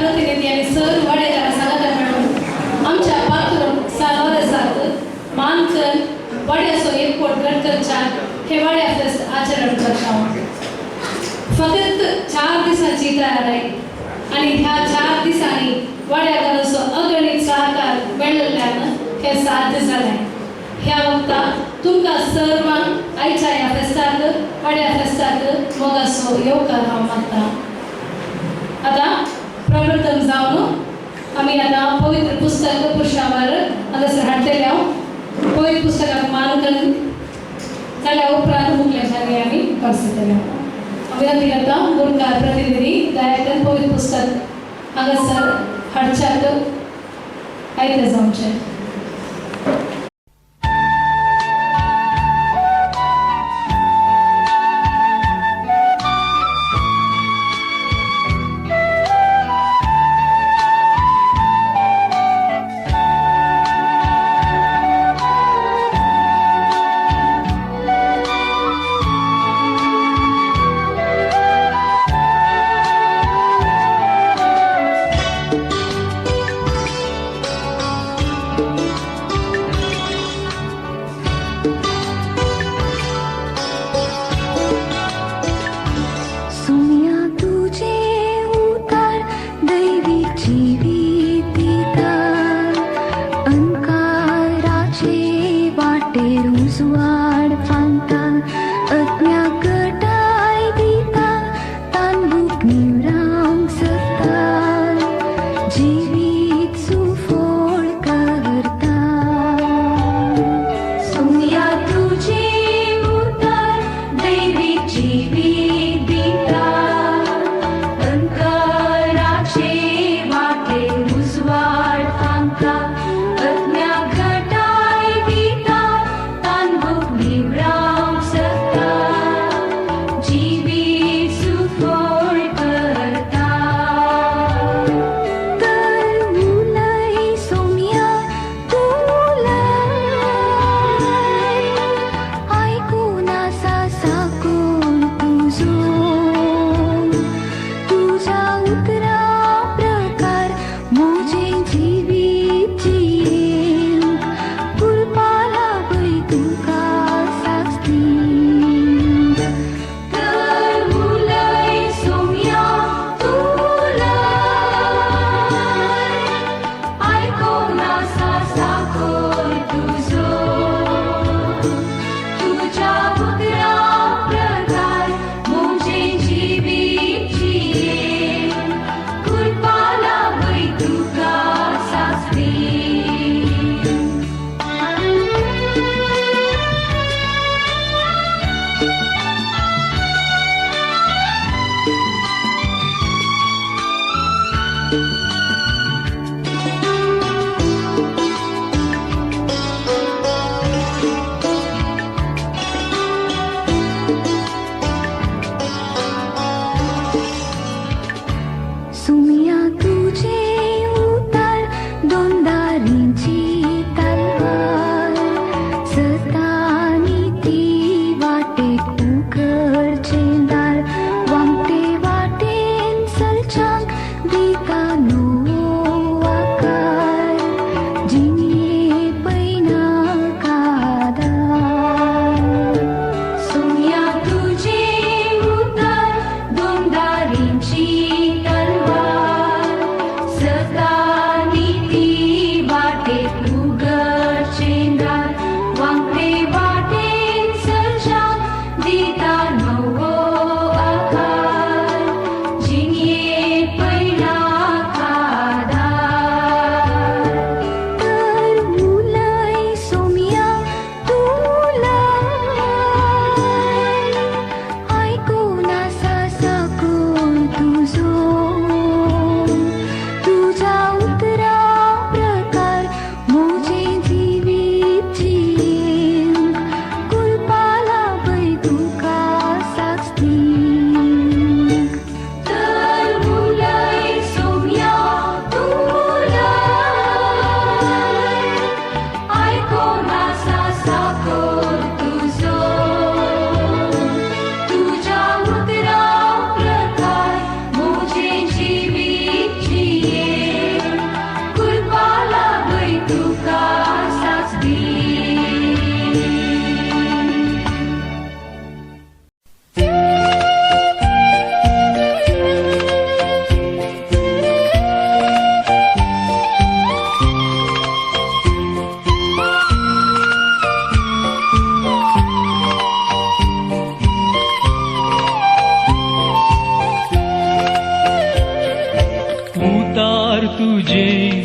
प्रतिनिधी आणि सर वाडेकर सांगता म्हणून आमच्या पात्र सात मानकन वाड्याचो एअरपोर्ट गडकरच्यान हे वाड्या फेस्त आचरण करता फकत 4 दिसांची तयारी आणि ह्या 4 दिसांनी वाड्याकारांचो अगणित सहकार मेळिल्ल्यान हे साध्य जालें. ह्या वक्ताक तुमकां सर्वांक आयच्या ह्या फेस्ताक वाड्या फेस्ताक मोगाचो येवकार हांव मागतां. आतां प्रवर्तन जावन आमी आतां पवित्र पुस्तक पुरुषावर हांगासर हाडटले. हांव पवित्र पुस्तकाक मानकन जाल्या उपरांत मुखल्या जागे आमी करतले. विनंती करता गुणकार प्रतिनिधी दयाकन पवित्र पुस्तक हांगासर हाडच्याक आयते जावचें.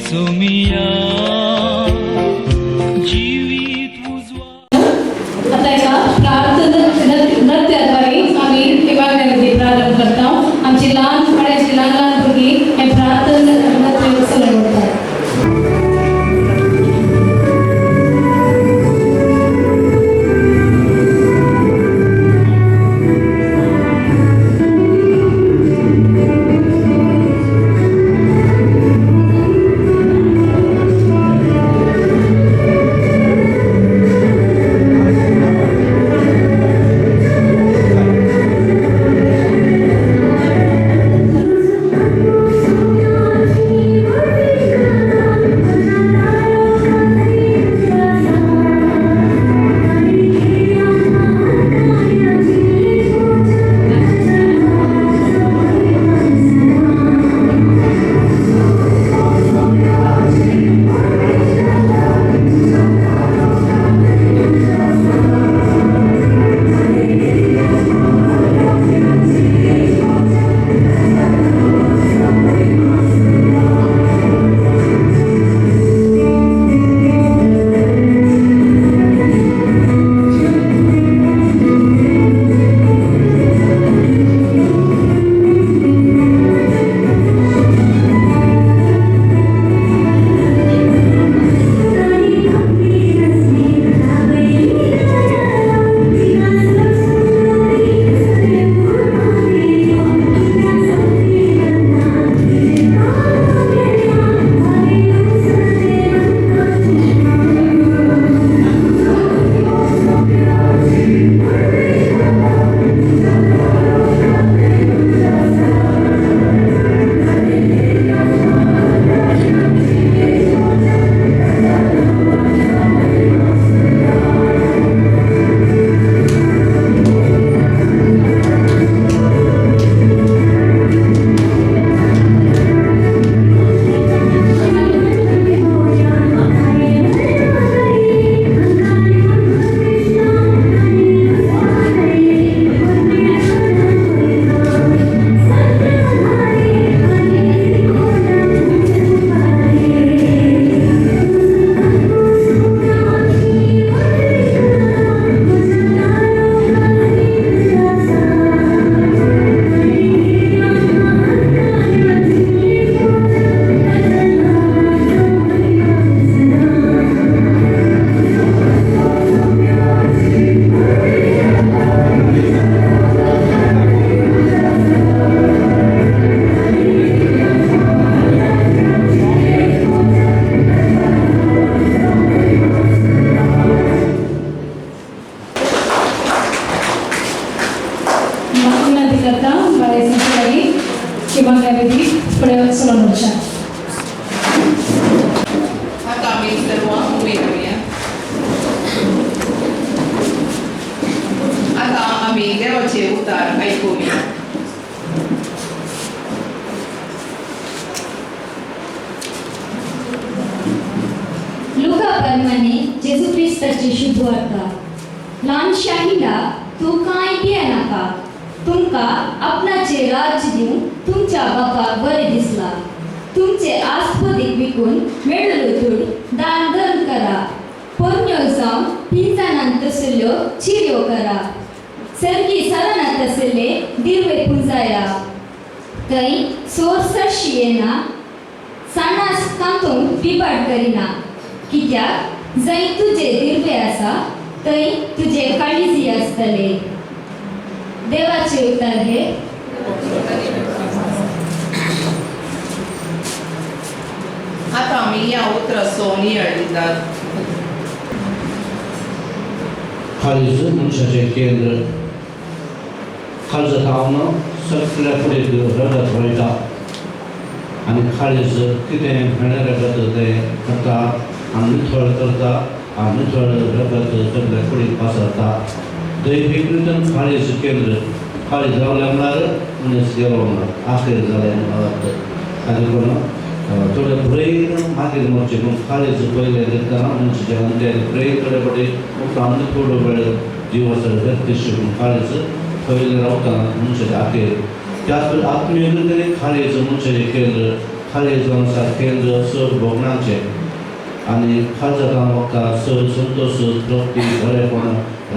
सोमिया जीवित उजवा आता एका नृत्याद्वारे आम्ही हे वागण्यामध्ये प्रारंभ करतो. आमची लहान पाड्याची लहान लहान मुलगी हे प्रार्थना नृत्य सलग होतात. आता आम्ही सर्व उभे राहूया. आता आम्ही देवाचे उद्धार ऐकूया. लोकांप्रमाणे जेजू ख्रिस्ताची शुभ वार्ता. ल्हान शाहिला तूं कांय भियेनाका. तुमकां आपणाचे राज्य दिवंक तुमच्या बापाक बरें दिसला. तुमचे आस्पदीक विकून मेळिल्लो धूड दान धर्म करा. पोरण्यो जावन पिंजानांत तसल्यो चिरयो करा. सर्गी सरानांत तसले दिवे पुंजाया. थंय सोर सरशी येना. साणास कांतूंक पिपाड करिना. कित्याक जंय तुजे दिर्वे आसा थंय तुजे काळीजी आसतले. देवाचे उतर हे. आता आम्ही या उतराचो नियाळ दितात. खालीच मनशाचें केंद्र. खालचं धांवणं सगळ्या फुडें रगत वळटा आनी खालीच कितें घडे रगत तें करता आनी नितळ करता आनी नितळ रगत सगळ्या फुडें पासरता. दैवीक रितीन खालीच केंद्र. खाली जावल्या म्हळ्यार मनीस गेलो म्हणून आखेर जालें म्हणून अर्थ. ताजे करून थोडे ब्रेन मागीर मरचें पूण खालीच पयलें करतना मनशाच्या अंत्यान ब्रेन थोडे फावटी उठोन थोडो वेळ जीव व्यक्तीशी पूण खालीच पयलें रावतना मनशाच्या आखेर. त्याच आत्मीय रितीन खालीच मनशाचें केंद्र. खाली जावन केंद्र चड भोगणांचे आनी खालच्या कामाक चड संतोष तृप्ती बरेपण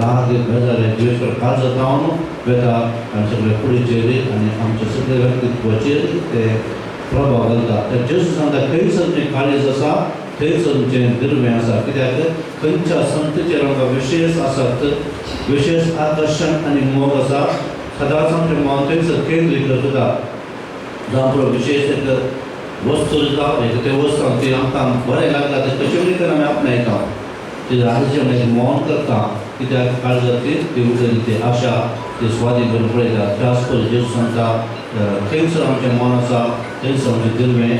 राग बेजारे दिवसभर खालच्या जावन वेता आनी सगळे कुडीचेर आनी आमच्या सगळे व्यक्तित्वाचेर ते प्रभाव घालता. तर जेजू सांगता खंयसर जें काळीज आसा थंयसर जें दिर्वें आसा, कित्याक खंयच्या संतचेर आमकां विशेश आसात, विशेष आकर्शण आनी मोग आसा. सदांच आमचें मन थंयसर केंद्रीत करता. जावं विशेष एक वस्तू जाता ते वस्तू ती आमकां बरें लागता ते कशें रितीन आमी आपणायता, ते राजचे आमी मौन करता, कित्याक काळजांतली ती उरलेली ती आशा ती स्वादी करून पळयता. त्याच पळय जेजू सांगता थंयसर आमचें मन आसा, थंयसर आमचें दिर्वें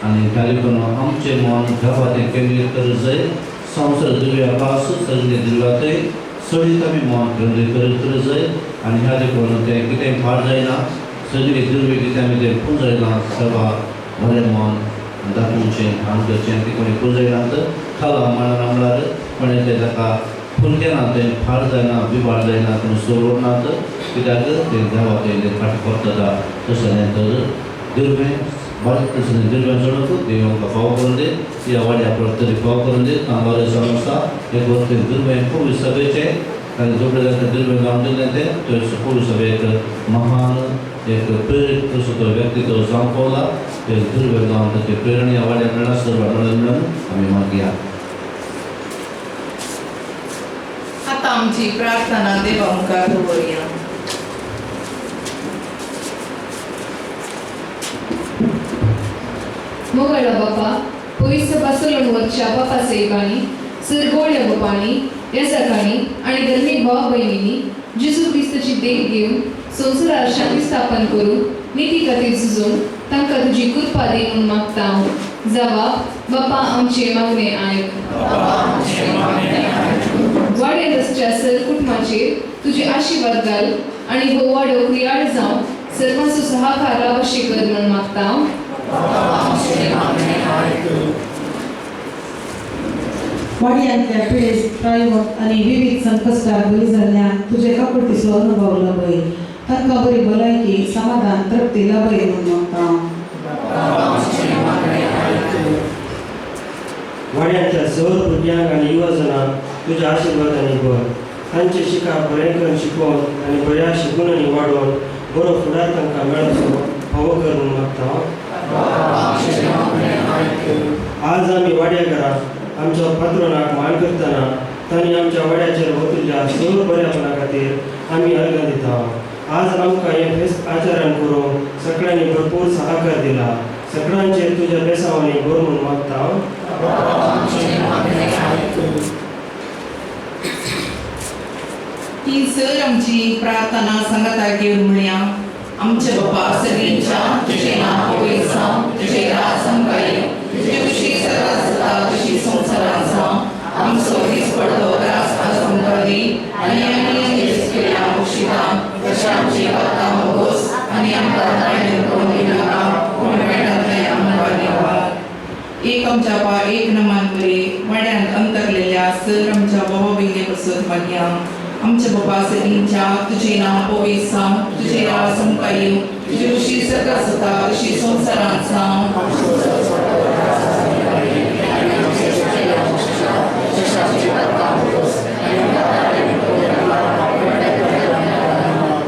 आनी त्या देखून आमचें मन देवा तें केंद्रीत करत जाय. संवसार दिव्यापास सगळे दिव्यातय सडीत आमी मन केंद्रीत करत जाय आनी ह्या देखून तें कितेंय पाड जायना. सगळे दिर्वे कितें आमी तें पुंजयना देवा बरें मन दाखोवचें आनी करचें तें कोणी पुंजयनात खाला म्हणल्यार कोणें तें ताका फुलकेना तें फाड जायना बिबाड जायना कोणी सोडनात, कित्याक तें देवा तें फाटी पडटा. तशें तर दिर्वें बारीक तशें दिर्वें चडोवंक देव आमकां फाव करून दी, ह्या वाड्या तरी फाव करून दी. बरें जावन आसा एक तें दिर्वें खूब सभेचें आनी जोडले जाता दिर्वें जावन दिलें तें थंय खूब सभेक महान एक प्रेरीत कसो तो व्यक्तित्व जावं पावला. ते दिर्वें जावन ते प्रेरणा ह्या वाड्या मेळना सर्व मेळून आमी मागया. आता आमची प्रार्थना देवा मुखार दवरया. मोगळा बापा पयस बसलोन वचच्या बापा सेवकांनी सरगोळ्या बापांनी येसाकांनी आनी धर्मीक भाव भयणींनी जेजू क्रिस्ताची देख घेवन संवसारार शांती स्थापन करून निती खातीर झुजून तांकां तुजी कृपा दी म्हूण मागता हांव. जबाब बापा आमचे मागणे आयक. वाड्यात आसच्या सर कुटुंबाचेर तुजे आशिर्वाद घाल आनी हो वाडो क्रियाळ जावन सर्वांचो सहाकार लाभशे कर म्हूण मागता हांव. वाड्यांतल्या पिळेस प्रायवत आनी विविध संकश्टार बळी जाल्ल्यान तुजे काकुळटीचो अनुभव लाभय. तांकां बरी भलायकी समाधान तृप्ती लाभय म्हूण मागता. वाड्यांतल्या सर भुरग्यांक आनी युवजनांक तुज्या आशिर्वादांनी भर. तांचे शिका बरेंकन शिकोवन आनी बऱ्या शिकून वाडोवन बरो फुडार तांकां मेळचो फावो कर म्हूण मागता. आज आमी वाड्या घरांत आमच्या पात्रोनाक मान करतना तांणी आमच्या वाड्याचेर वतिल्ल्या सर बऱ्यापणा खातीर आमी अर्घ दिता. आज आमकां हें फेस्त आचरण करूंक सगळ्यांनी भरपूर सहकार दिला. सगळ्यांचेर तुज्या बेसावांनी भर म्हूण मागता. ही सर आमची प्रार्थना संगता घेवन म्हणया. आमचे बापा सगळींच्या तुजें नांव पवित्र जावं, तुजें राज आमकां येवं, तुजे कुशी सदांच जाता तशी संवसारांत जावं. आमचो दीस पडटो रास आज आमकां दी आनी आमी केल्या मुशिदां तशें आमची पातां मोगोस आनी आमकां नायन करूंक नाका पूण मेळटा तें आमकां दिवार. एक आमच्या बा एक नमान बरे वाड्यांत अंतरलेल्या सर आमच्या बाबा भयणी पासून मागया. आमच्या बाबा सगळींच्या तुजें नांव पवित्र जावं, तुजें राज आमकां येवं, तुजे कुशी सदांच जाता तशी संवसारांत जावं.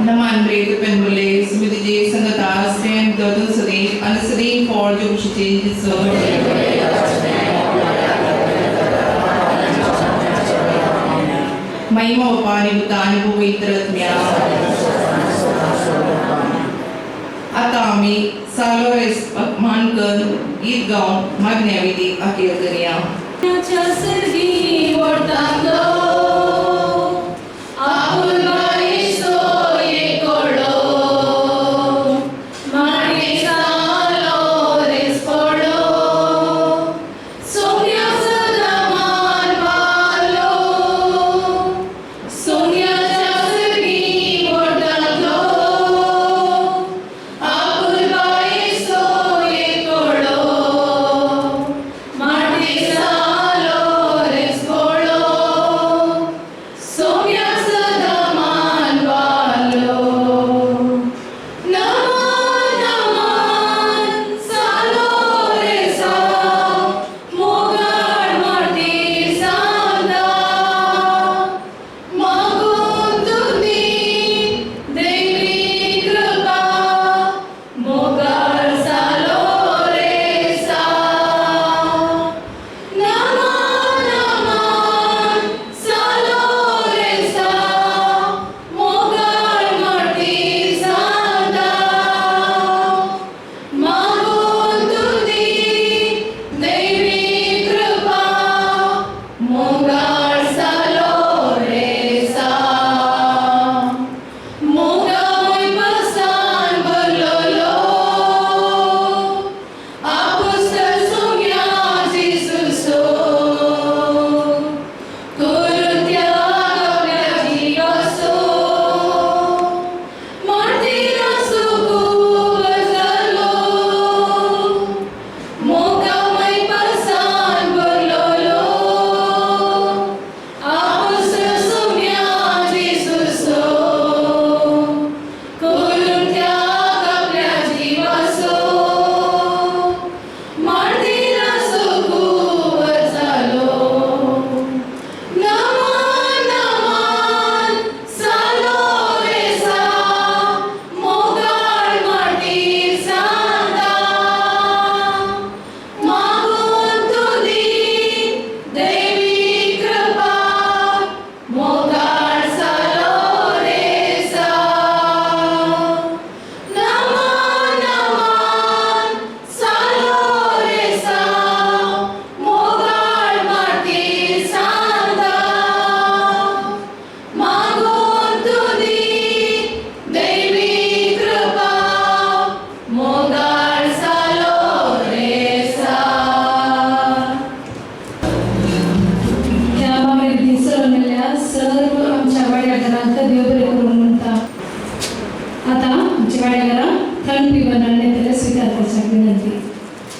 नमान बरे तुपेन बोले सुमितीचे संगता स्टॅन दोन सदेश आनी सदैव फॉर जे कुशीचे महिमा बापा आनी पुता आनी पवित्र आत्म्या. आतां आमी सालोरेस मानकन गीत गावन मागण्या विधी अखेर करया.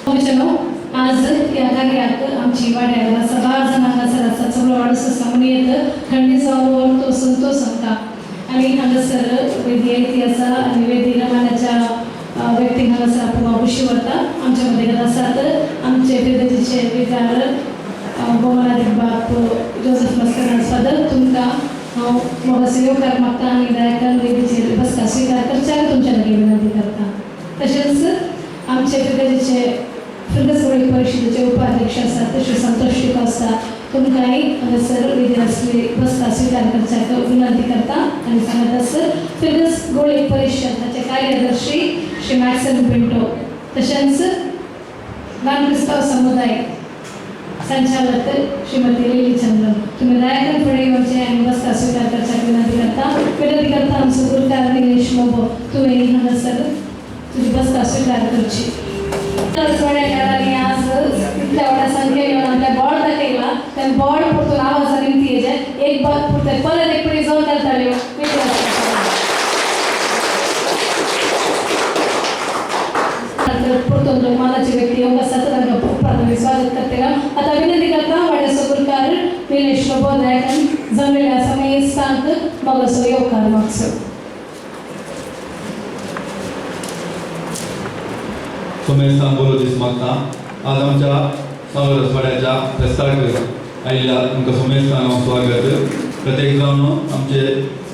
मित्रांनो, आज या कार्यात आमची वाड्याला सगळा जणांना सरासा सगळं वाढस सांगून येतं खंडी जाऊन तो संतोष सांगता आणि हांगासर वेदी इतिहासा आणि वेदी रमानाच्या व्यक्ती हांगासर आपण वाबुशी वरता आमच्यामध्ये गत आसात आमचे विद्यार्थीचे विद्यार्थी गोमानाधिक बाप जोसेफ मस्कर फादर तुमकां हांव म्हाका सहयोग मागता आनी दयाकन वेदीचेर बसका स्विकार करच्याक तुमच्या लागीं विनंती करता. तशेंच आमचे विद्यार्थीचे फिरगसवडी परिशदेचे उपाध्यक्ष आसात श्री संतोष आसता तुमकांय हांगासर वेदीर आसली बसका स्विकार करच्याक विनंती करता आनी सांगत आसत फिरगस गोळी परिशद हाचे कार्यदर्शी श्री मॅक्सन पिंटो तशेंच ल्हान क्रिस्तांव समुदाय संचालक श्रीमती लिली चंद्रन तुम्ही दयाकन फुडें येवचें आनी बसका स्विकार करच्याक विनंती करता आमचो गुरकार निलेश मोबो तुवें हांगासर तुजी बसका स्विकार करची. वाड्याकारांनी आज इतल्या व्हडा संख्येन येवन आपल्या बोर्ड दाखयला त्या बोर्ड परतून आवाजान विनंती हेजे एक बात पुरते परत एक पिढी जाऊन घालताल्यो परतून लोकमानाचे व्यक्ती योग आसात तांकां प्राथमीक स्वागत करते. आता विनंती करता वाड्याचो गुरकार निलेश मोबो दयाकन जमलेल्या समयस्थांक मोगाचो येवकार मागचो. सोमेस्थान बोलो दीस मागता आज आमच्या सावरसवाड्याच्या फेस्ताक आयिल्ल्या तुमकां सोमेस्थान स्वागत. प्रत्येक जावन आमचे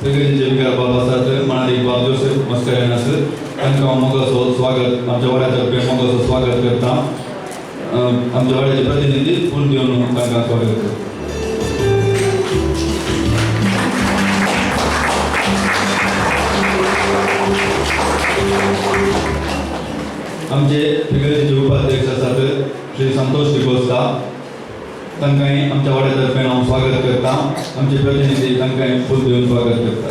वेगवेगळे विकार बाब आसात माणाधिक बाब जोसेफ मस्कर आसात तांकां मोगाचो स्वागत आमच्या वाड्यातर्फे मोगाचो स्वागत करता. आमच्या वाड्याचे प्रतिनिधी फूल दिवन तांकां स्वागत करता. आमचे फिगरेचे उपाध्यक्ष आसात श्री संतोष डिकोस्ता तांकांय आमच्या वाड्यातर्फे हांव स्वागत करता. आमचे प्रतिनिधी तांकांय फूल दिवन स्वागत करता.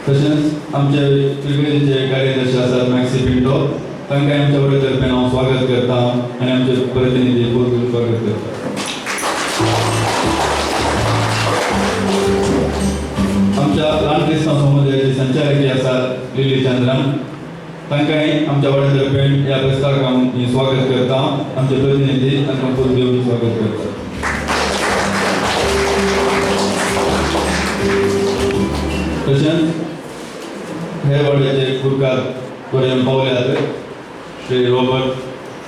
तशेंच आमचे फिगरेचे कार्यदर्शी आसात मॅक्सी पिंटो तांकांय आमच्या वाड्यातर्फे हांव स्वागत करता आनी आमचे प्रतिनिधी फूल दिवन स्वागत करता. आमच्या ल्हान क्रिस्तांव समुदायाची संचालकी आसात लिली चंद्रन तांकांय आमच्या वाड्यातर्फे ह्या फेस्ताक हांव स्वागत करता. आमचे प्रतिनिधी तांकां फूल दिवन स्वागत करता. तशेंच हे वाड्याचे गुरकार पर्यंत पावल्यात श्री रॉबर्ट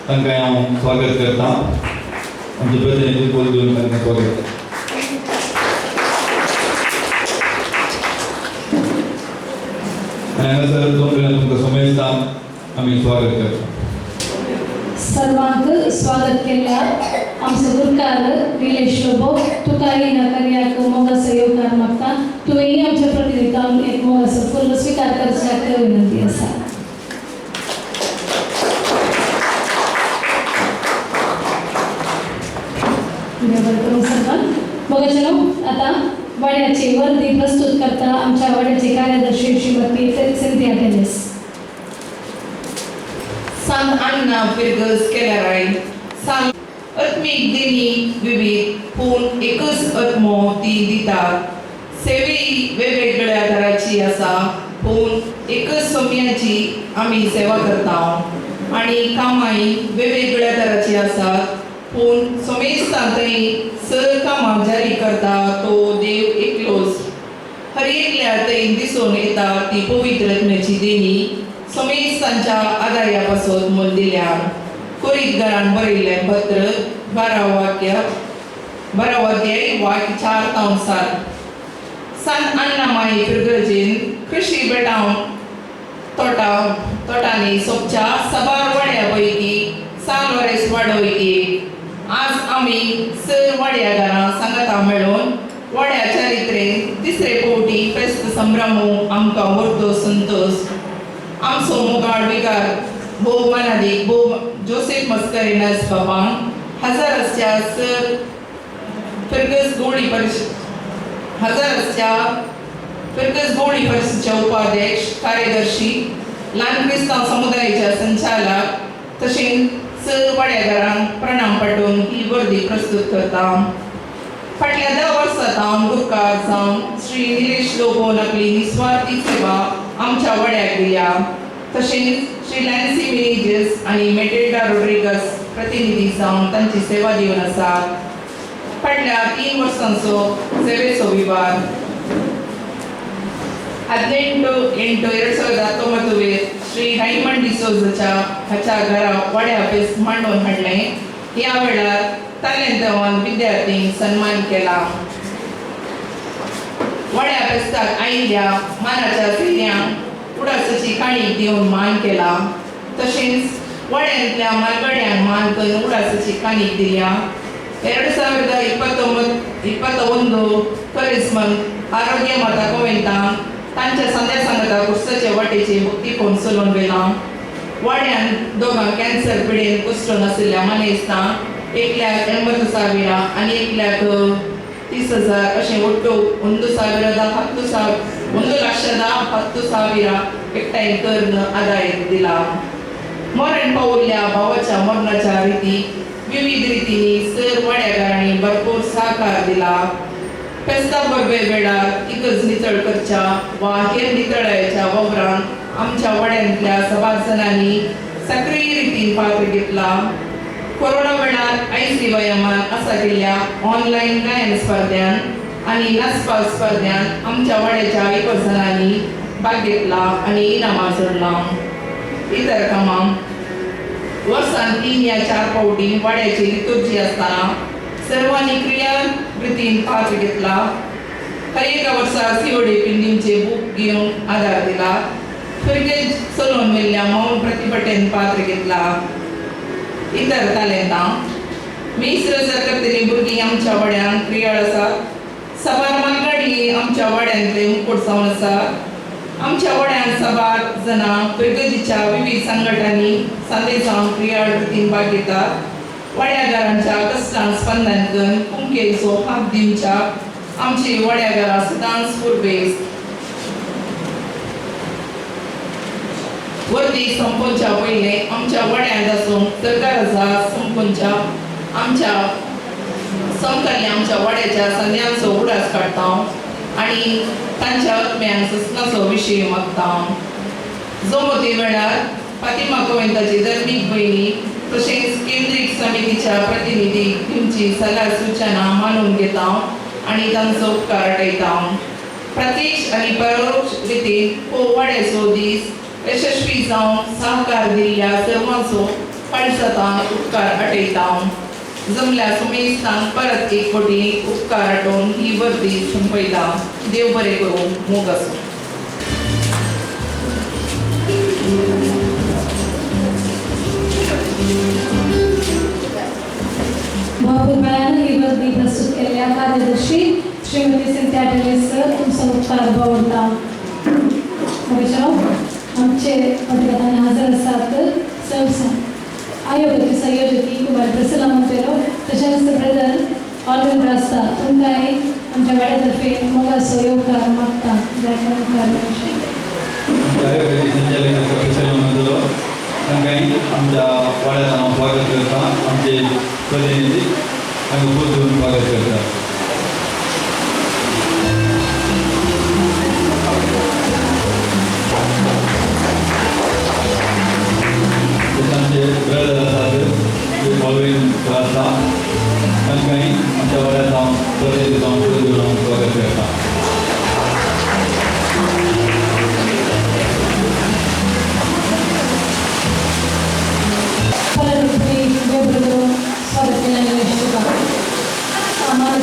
तांकांय हांव स्वागत करता. आमचे प्रतिनिधी फूल दिवन तांकां स्वागत करता. हांगासर जमलेल्या तुमकां सोमेस्थान आमी स्वागत करता. सर्वांक स्वागत केल्या आमचो गुरकार निलेश लोबो तुकाय ह्या कार्याक मोगाचो येवकार मागता. तुवेंय आमच्या प्रतिनिधींक एक मोगाचो फूल स्विकार करच्याक विनंती आसा. मोगाचेनो आता वाड्याची वर्दी प्रस्तुत करता आमच्या वाड्याचे कार्यदर्शी श्रीमती सिंथिया टेनिस. सांग अण्णा फिरगस केल्याराय सांग आत्मीक देणी विविध पूण एकच आत्मो ती दितात. सेवेई वेगवेगळ्या तराची आसा पूण एकच सोम्याची आमी सेवा करता आनी कामाय वेगवेगळ्या तराची आसात पूण सोमेस्थांतय सर कामां जारी करता तो देव एकलोच. हर एकल्या थंय दिसून येता ती पवित्र आत्म्याची देणी सोमेस्थांच्या आदार्या पासून मोल दिल्यार. कुरीत घरान बरयल्लें पत्र 12 अध्याय वाक्य 4-7. सांत अण्णा माई फिरगर्जेन कृषी बेटावन तोटांनी सोबच्या साबार वाड्या पैकी 7 वरेस वाडोवैकी आज आमी सर वाड्या घरां सांगाता मेळून वाड्या चारित्रेन तिसरे फावटी फेस्त संभ्रमूंक आमकां व्हरतो संतोष. आमचो मोगाळ विकार भोव मानादीक भोव जोसेफ मस्करेनस बाबांक हजाराच्या सर फिरगस गोळी परिषदेच्या उपाध्यक्ष कार्यदर्शी ल्हान क्रिस्तांव समुदायाच्या संचालक तशेंच सर वाड्याकारांक प्रणाम पाठवून ही वर्दी प्रस्तुत करता. फाटल्या 10 वर्सां हांव गुरकार जावन श्री निलेश लोबोन आपली निस्वार्थी सेवा आमच्या वाड्याक दिल्या. तसेच श्री लॅन्सी मिनेजेस आणि मेटेल्डा रोड्रिगस प्रतिनिधी जावन तांची सेवा दिवन आसात. फाटल्या 3 वर्सांचो सेवेचो विभाग 18/8/2019 श्री रायमंड डिसोजाच्या हाच्या घरा वाड्या ऑफिस मांडून हाडले. ह्या वेळार ताल्यांतवान विद्यार्थींक सन्मान केला. वाड्या फेस्ताक आयिल्ल्या मानाच्या फेऱ्यांक उडासाची काणी दिवन मान केला. तशेंच वाड्यांतल्या मालगड्यांक मान करून उडासाची काणी दिल्या. 2021 करिस्मन आरोग्य माता कोविंतान तांच्या संध्या सांगता कुस्ताचे वाटेचे मुक्तीपण चलोवन गेला. वाड्यान दोगां कॅन्सर पिडेन कुस्टून आशिल्ल्या मनेस्तांक 1,80,000 आनी 1,30,000 अशें ಒಟ್ಟು 1,10,10,000 एकठांय करून आदाय दिला. मरण पावल्ल्या भावाच्या मरणाच्या रिती विविध रितींनी सर वाड्याकारांनी भरपूर सहकार दिला. फेस्ता बरोबर वेळार इगर्ज नितळ करच्या वा हेर नितळायच्या वावरांत आमच्या वाड्यांतल्या सभासदांनी सक्रिय रितीन पात्र घेतला. कोरोना वेळार ICYMन आसा केल्ल्या ऑनलायन गायन स्पर्धांत आनी नाचपा स्पर्धांत आमच्या वाड्याच्या 21 जणांनी भाग घेतला आनी इनामां जोडलां. इतर कामां वर्सान 3 या 4 फावटी वाड्याची लितुर्जी आसतना सर्वांनी क्रिया रितीन पात्र घेतला. हर एका वर्सा COD पिंडींचे बूक घेवन आदार दिला. फिरके चलोवन मेल्ल्या मौन प्रतिभटेन पात्र घेतला. इतर तालेंतां मिस्र सरकर्तेली भुरगीं आमच्या वाड्यान क्रियाळ आसात. सबार मालगाडी आमच्या वाड्यांतले मुकुट जावन आसात. आमच्या वाड्यान सबार जणां प्रगतीच्या विविध संघटनांनी संदेशांत क्रियाळ रितीन भाग घेतात. वाड्यागारांच्या कश्टांक स्पंदन करून कुमकेचो हात दिवच्या आमची वाड्यागारां सदांच पुरवेस्त. वर्दी संपोवच्या पयलें आमच्या वाड्यांत आसून सरकाराचा संपोवच्या आमच्या समकालीन आमच्या वाड्याच्या संध्यांचो उडास काडटा आनी तांच्या आत्म्यांक सस्नाचो विशय मागता. जमते वेळार फातिमा कोविंताची धर्मीक भयणी तशेंच केंद्रीय समितीच्या प्रतिनिधीक तुमची सल्ला सूचना मानून घेता आनी तांचो उपकार आठयता. प्रत्यक्ष आनी परोक्ष रितीन हो वाड्याचो दीस यशस्वी जावन सहकार दिल्ल्या सर्वांचो पळसतान उपकार आठयता. जमल्या सुमेस्तान परत एक फावटी उपकार आठोवन ही वर्दी संपयला. देव बरें करूं. मोग आसूं. महापुरुषांनी ही वर्दी प्रस्तुत केलेल्या कार्यदर्शी श्रीमती सिंथिया टेले सर तुमचा उपकार भावता. आमचे पत्रकारांनी हजर आसात. आयोगाचे संयोजकी कुमार प्रसन्न मंतेरो तशेंच ब्रदर ऑलवेज आसता. तुमकांय आमच्या वाड्यातर्फे मोगाचो येवकार मागता. आयोगाचे संचालक प्रसन्न मंतेरो तांकांय आमच्या वाड्यात हांव स्वागत करता. आमचे प्रतिनिधी आमी खूब करून स्वागत करता. आमचे ब्रदर आसात ते फॉलोईंग आसा तांकांय आमच्या वाड्यात हांव प्रतिनिधी जावन स्वागत करता. स्वागत केल्याने आम्हाला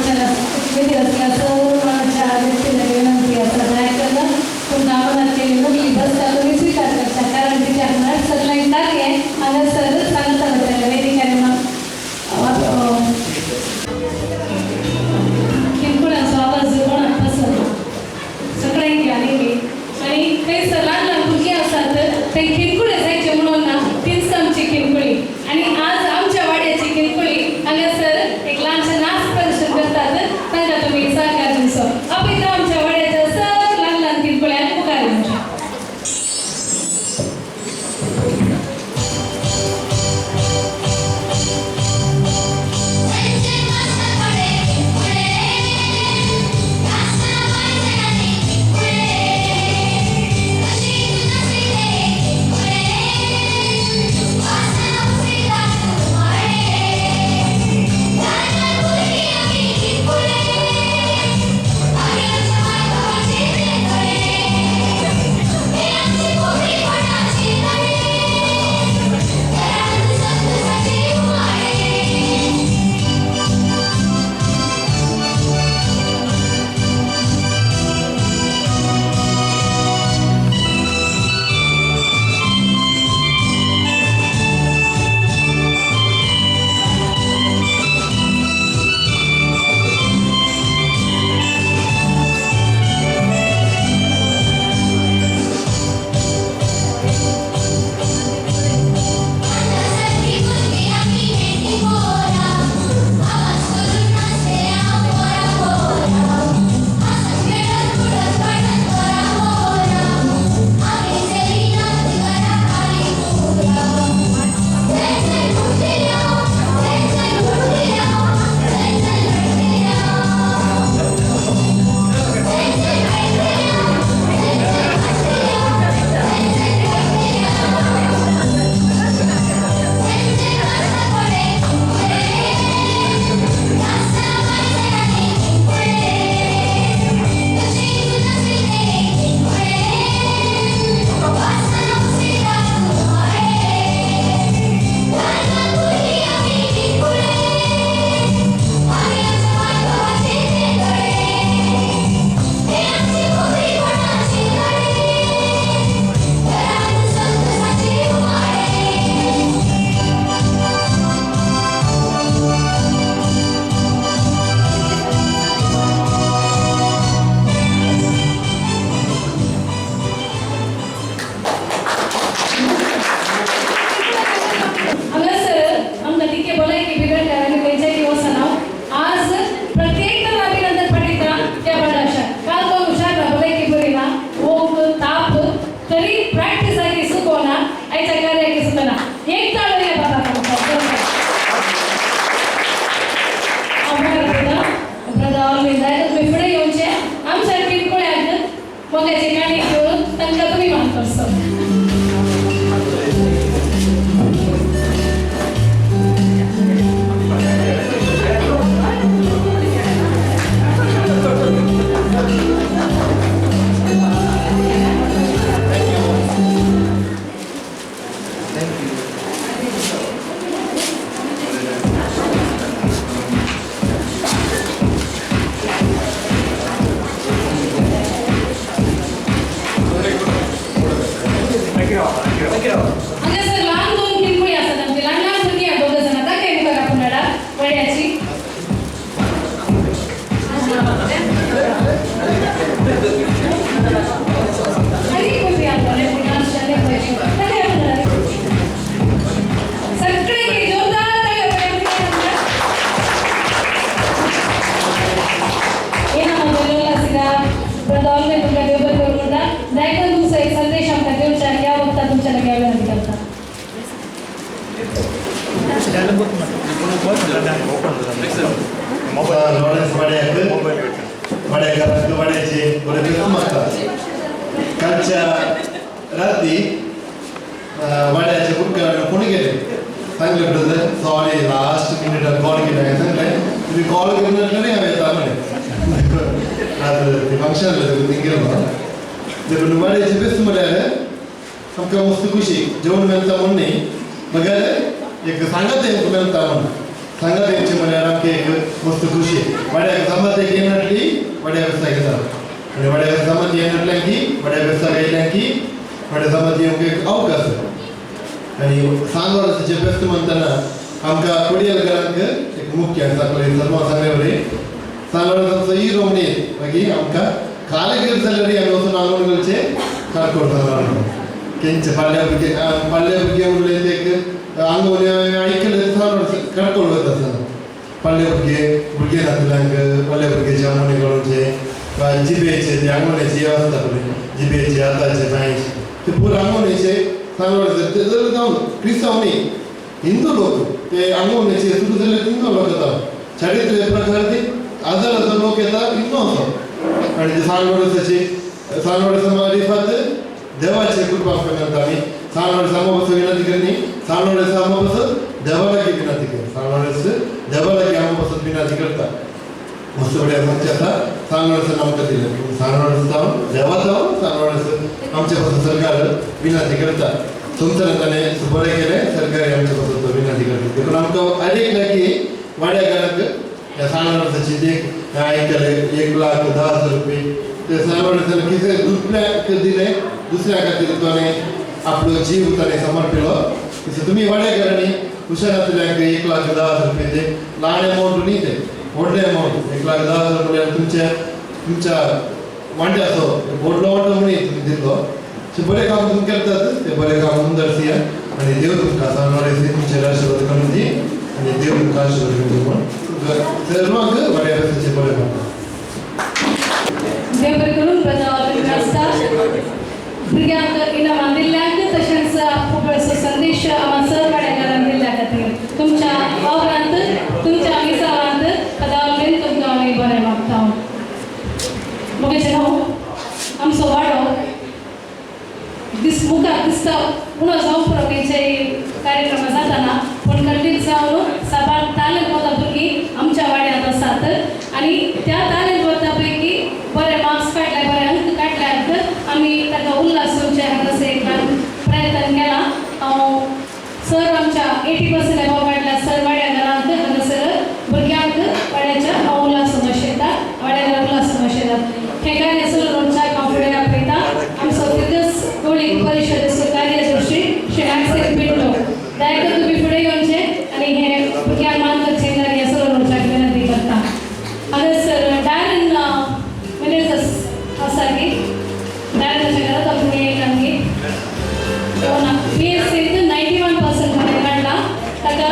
बायच्या कार्याची सुद्धा ना एक चालू या बाबा तुम्ही पुढे येऊनचे आमच्या किरकोळ आहेत मग याची गाणी घेऊन त्यांना तुम्ही मान करतो अगं सर लहान दोन किरकोळी असतात आमचे लहान लहान मुलगी आहे दोघं जण आता काय बघा पुन्हा वड्याची सगळे जोरदार प्रदान में तुमका देवबर करूंगा दायित्व तुमचा एक संदेश आमका देऊचा या वक्ता तुमच्या लगे विनंती करता कालच्या रात्री वाड्याचे उपकरण कोणी गेले सांगितलं होतं सॉरी लास्ट मिनिटात कॉल केला काय सांगताय तुम्ही कॉल केलं नाही हवे आता म्हणे आज ते फंक्शनला गेलो जर वाड्याचे बेस्ट म्हणाले आमकां मस्त खुशी जेवण मेळटा म्हण न्ही बघायला एक सांगत आहे मेळटा म्हण सांगत यांचे म्हळ्यार आमकां एक मस्त खुशी वाड्याक समज एक येणारी वाड्या वेस्ताक येतात आणि वाड्या समज येणाऱ्या की वाड्या वेस्ताक येयल्या की वाड्या समज येवंक एक अवकाश आणि सांगवाराचे बेस्ट म्हणताना आमकां कोडयलकरांक एक मुख्य आसा पळय सर्व सांगले सांगवाराचो ही रोमणी मागीर आमकां कालगेर जाल्यार आमी वचून आंगणगलचे काडकोड सांगवार तेंचे पाळ्या भुरगे उरले ते आंगवले आयकले सांगवार काडकोड वता आसतना पाळ्ळे भुरगे नातल्यांक पाळ्ळे भुरग्याचे आंगवणेचे जिबेचे ते आंगवण्याचे आसता पळय जिबेचे आतांचे बायचे ते पुरो आंगवण्याचे सांगवार ते जर जावन क्रिस्तांव न्ही हिंदू लोक ते आंगवण्याचे सुरू जाल्यार हिंदू लोक येता चारित्र्य प्रकार ते हजार लोक येता हिंदू आसा आणि ते सांगवार समारिफात देवाचे कृपा करता आमी सांगवार सामोपस विनंती करनी सांगवार सामोपस देवाला की विनंती कर सांगवार देवाला की आमोपस विनंती करता मस्त बड्या आमचे आसा सांगवार नामकां दिलें सांगवार जावन देवा जावन सांगवार आमचे पासून सरकार विनंती करता तुमच्या नंतरने बरें केलें सरकार आमचे पासून विनंती करता देखून आमकां आयकलें की वाड्याकारांक ह्या सांगवाराची देख आयकले 1,10,000 रुपये ते सांगवार कितें दुसऱ्याक दिलें दुसऱ्या खातीर ताणें आपलो जीव ताणें समर्पिलो तुमी वाड्याकारांनी हुशारांतल्यांक 1,10,000 रुपये ते ल्हान अमावंट न्ही ते व्हडले अमावंट 1,10,000 म्हळ्यार तुमच्या वांट्याचो व्हडलो वांटो मनी तुमी दिल्लो ते बरें काम तुमी करतात ते बरें काम मुंदरसिया आनी देव तुमकां सांगवार तुमचेर आशिर्वाद करून दी आनी देव तुमकां आशिर्वाद करून म्हण सर्वांक वाड्या वेसाचें बरें म्हणटा देव बरें करून प्रजा आसता भुरग्यांक इनामां दिल्ल्याक तशेंच खूब असो संदेश आम्हा सर वाड्याकारांक दिल्ल्या खातीर तुमच्या वावरांत तुमच्या विसावांत पदावलेन तुमकां आमी बरें मागता मगेचे न्हू आमचो वाडो मुखार दिसता उणो जावं पुरो कार्यक्रम जाताना पूण खंडीत जावन साबार तालंत वता भुरगीं आमच्या वाड्यांत आसात आनी त्या तालंत वता पैकी बरे मार्क्स काडले बरे अंक काडल्यात आमी ताका उल्हास दिवचे हांगासर एक प्रयत्न केला सर आमच्या 80% अबाव काडल्या सर वाड्याकारांक हांगासर भुरग्यांक वाड्याच्या उल्हास समजतात वाड्याकार उल्हास समजतात हे कार्य सर रोजच्या फुडें आपयता आमचो दिग्गज गोळी परिशदेचो कार्यदर्शी श्री नागसेन पिंटो दयाकर तुम्ही फुडें येवचे आनी हे भुरग्यांक मान करचें कार्य सर रोजच्याक विनंती करता हांगासर डायरन मॅनेजर्स आसा की डायरनाच्या घरांत आपण येयला की PSCत 91% काडला ताका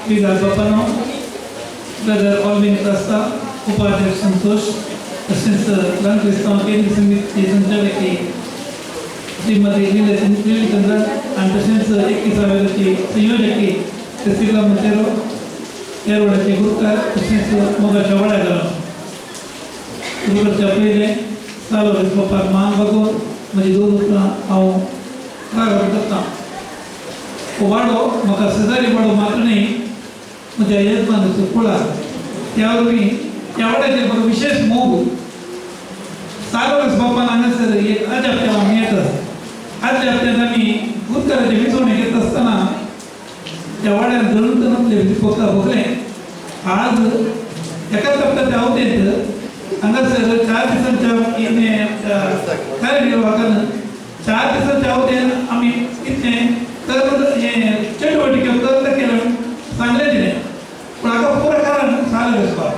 विकास बापानो, ब्रदर ऑलविन रस्ता, उपाध्यक्ष संतोष, तसेच लन क्रिस्ताव केंद्र समितीचे संचालक श्रीमती नीलचंद्रन आणि तसेच 21व्या संयोजक रसिकला मंतेरो येरवड्याचे गुरुकार तसेच मोगाच्या वाड्याघरा गुरुकारच्या पहिले सालोरीस बापाक मान बघून म्हणजे दोन उतरां हांव राग करता. वाडो म्हाका शेजारी वाडो मात्र न्ही म्हज्या येजमानाचो कुळार त्या वरवीं त्या वाड्याचेर बरो विशेष मोग सालोरीस बापान हांगासर एक अजाप तेव्हा मेळटा. आदल्या हप्त्यात आमी गुरुकाराचे विसवणी घेत आसतना त्या वाड्यान जळून नसले भोगले. आज एका टप्प्याच्या अवधेंत हांगासर 4 दिसांच्या कार्यनिर्वाहकान 4 दिसांच्या अवधेन आमी कितलें तर चटवटिके कर्ज केलं सांगलें दिलें. पूण हाका पुरो कारण सांगलें वचपाक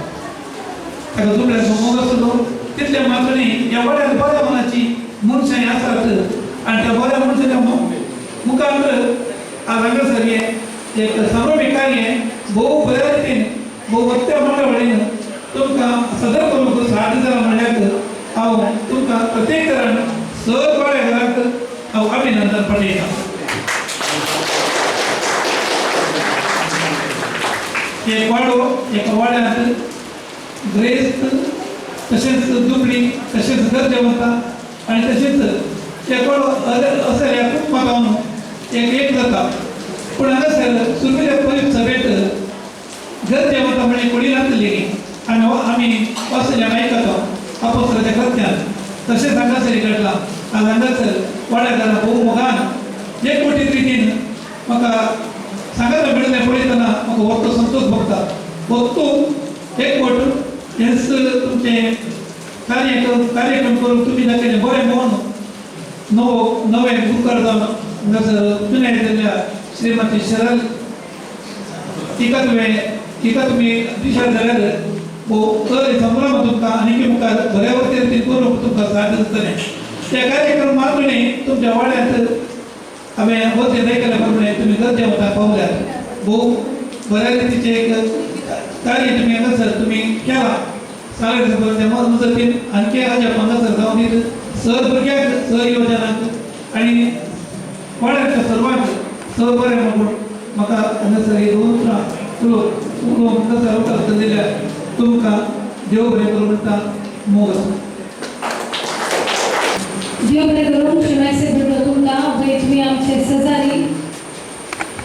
ताका दुबळ्याचो मोग आसलो तितलें मात्र न्ही. ह्या वाड्यार बऱ्या मनाची मनशां आसात आणि त्या बऱ्या मनशाच्या मुखार आज हांगासर एक समारोही कार्य भोव बऱ्या रितीन भोव वत्या मंडळीन तुमकां सदर करूंक साथ दिता म्हणल्यार हांव तुमकां प्रत्येक तरान सर वाड्याघराक हांव अभिनंदन पाठयता. एक वाडो एका वाड्यांत ग्रेस्त तशेंच दुबळी तशेंच गरजेवंता आनी तशेंच एक वाडो असर ह्या खूब म्हाका एक जाता. पूण हांगासर सुरवेच्या पोलीस सभेत गरजेवंता म्हणजे कोणी नासली आनी आमी वाचलेल्या आयकता अपोस्तलाच्या कृत्यान तशेंच हांगासर घडलां. आज हांगासर वाड्याघरा भोव मोगान एकवटीत रितीन म्हाका सांगाता मेळिल्लें पळयतना म्हाका वक्तो संतोष भोगता. वक्तो एकवट हेंच तुमचें कार्यक्रम करून तुमी दाखयलें बरें मोहन नवे गुरुकार जावन हांगासर जुन्या येतल्या श्रीमती शरद तिका तुमी दिशार जाल्यार तर संभ्रम तुमकां आनी मुखार बऱ्या वरती रितीन करूंक तुमकां साथ दितलें. ते कार्यक्रम मात्र न्ही तुमच्या वाड्यांत हांवें वरती दाखयल्या प्रमाणे तुमी गरजे वता पावल्यात. भोव बऱ्या रितीचें एक कार्य तुमी हांगासर तुमी केलां. सागरच्या मजतीन आणखी अजाप हांगासर जावन दीत सर भुरग्यांक सर योजनाक आनी वाड्याच्या सर्वांक स बरें म्हणून म्हाका हांगासर ही दोन उतरां उलोवंक हांगासर अवकाश दिल्यार तुमकां देव बरें करूं म्हणटा. मोग आसूं. देव बरें करूं. शिवायचे भेटलो तुमकां पळय तुमी आमचे शेजारी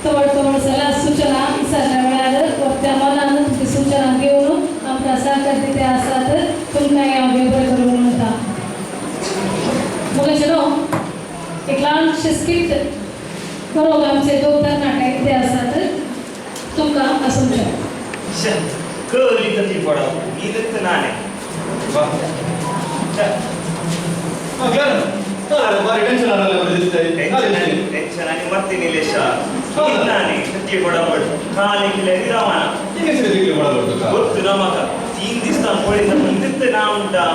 तवड सल्ला सूचना विचारल्या वेळार त्या मनान तुमची सूचना घेवन आमकां सहकार दिते आसात. तुमकांय हांव देव बरें करूं म्हणटा. मुगाचे न्हू एक ल्हानशें स्किट करूंक आमचे दोन तरणाटे कितें आसात तुमकां आसूंक कळली तर ती पडा न्हीदच नाने टेंशन आणि मत्ती निलेशा नाने ती पडापड खाली किल्ले रावना ಗೊತ್ತು ನಮಗ 3 ದಿವಸ ಪೊಳಿತ ಮುಂದಿತ್ತು ನಾ ಉಂಟಾ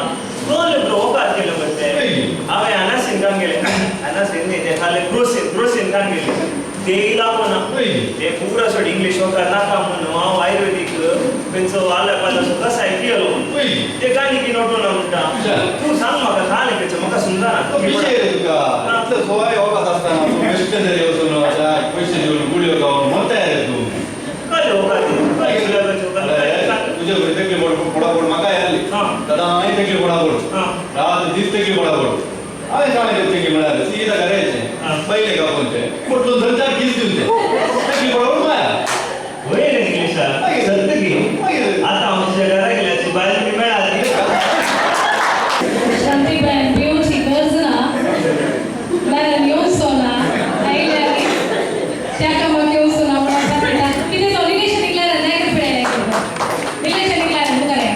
ಕೋಲೆ ಬ್ರೋಕರ್ केलं बसते अवे अनासिन कांगेले अनासिन ने ते खाली ग्रोसिन कांगेले तेला पण ते पूरा सोड इंग्लिश होका नाका म्हणून हांव आयुर्वेदिक पेंचो आला पाला सो कसा केलो ते काणी की नोटो ना उंटा तू सांग म्हाका खाली पेच म्हाका सुंदर तो विषय रे तुका आपलं सोय होका असताना तू मिस्टरी वचून आता पैसे देऊन गुळ्यो गावून म्हणता रे तू काय होका काय तुझे तेकली पडापड म्हाका आयली दादा हांवें तेकली पडापड रात दीस तेकली पडापड हांवें सांगलें तेकली म्हळ्यार सीदा घरायचें पयले गावचे म्हटलो धरचार किस दिवचे तेकली पडापड माया होय रे इंग्लिशा सत्य की आता हांव तुज्या घरा गेल्याची बायल मी मेळाली शांतीबाईन पिवची गरज ना बायलान येवन सोना आयल्या त्या कामाक येवन सोना म्हणून सांगता कितें तो रिलेशन निघल्यार नाही का फुडें रिलेशन निघल्यार मुखारे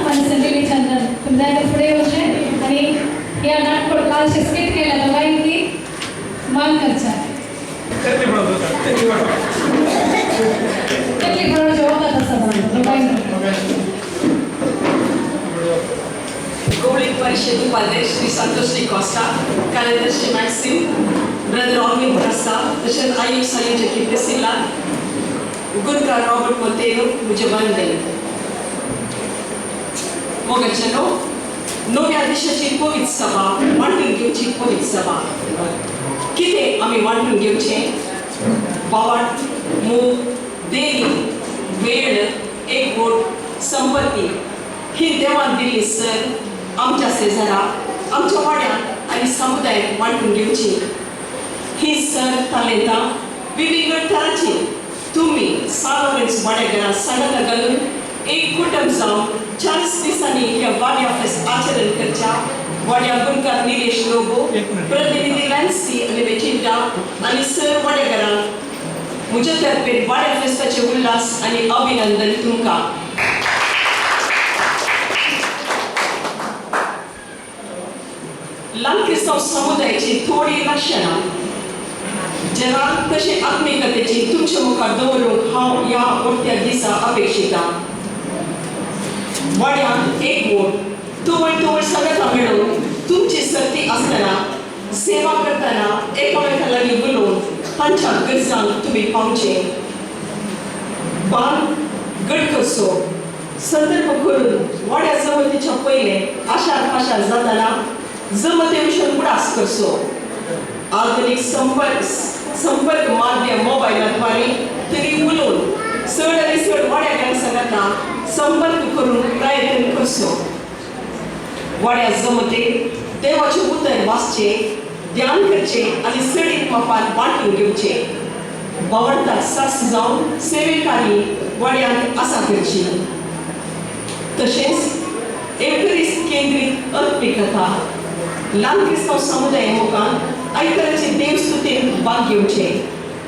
मानसन रिलेशन तुम्ही जाय तर फुडें येवचें आनी ह्या नाटपट कालशें स्किट केल्या दोगांयकी मान करचा तकली पडोवचें वखद आसा दोगांयकी Governing Parishad Upadesh Sri Santosh Sri Costa, कार्यदर्शी Maxim, Brother Alvin Rasta, तसेच आयुक्त संयोजक Priscilla, गुनकार रॉबर्ट मोंतेरो मुझे वंदन मोगचनो नव्या दिशाची पवित्र सभा वांटून घेवची पवित्र सभा कितें आमी वांटून घेवचें बावाट मोग देणी वेळ एकवट संपत्ती ही देवान दिल्ली सर आमच्या शेजाराक आमच्या वाड्यात आनी समुदायात वांटून घेवची ही सर तालेंतां विविध तरांची तुम्ही सावरच वाड्याघरात सगळ्यांना घालून एक कुटुंब जावन 40 दिसांनी ह्या वाड्या फेस्त आचरण करच्या वाड्या गुणकार निलेश लोबो प्रतिनिधी लॅन्सी आणि वेचिंटा आणि सर वाड्याघरात म्हज्या तर्फे वाड्या फेस्ताचे उल्हास आणि अभिनंदन तुमकां ल्हान क्रिस्तांव समुदायाची थोडी लक्षणां जगात कशे आत्मिकतेची तुमच्या मुखार दवरूंक हांव ह्या उक्त्या दिसा अपेक्षिता वाड्यान एक वोट तवळ सगळ्यांना मेळून तुमची सर्ती आसतना सेवा करतना एकामेका लागीं उलोवन तांच्या गरजांक तुमी पावचे बांद घट करचो संदर्भ करून वाड्या जमतीच्या पयले आशार पाशार जाताना जमते विशयन उडास करचो आधुनिक संपर्क माध्यम मोबायलाद्वारे तरी उलोवन चड आनी चड वाड्याक सांगता संपर्क करून प्रयत्न करचो वाड्या जमते देवाचे उतर वाचचे ध्यान करचे आनी सडीत मापान वांटून घेवचे भावंडाक सास जावन सेवेकारी वाड्यांत आसा करची तशेंच एवकरिस्त केंद्रीत अत्मिकता ल्हान क्रिस्तांव समुदाय मुखार आयताराचे देवस्तुतेन भाग घेवचे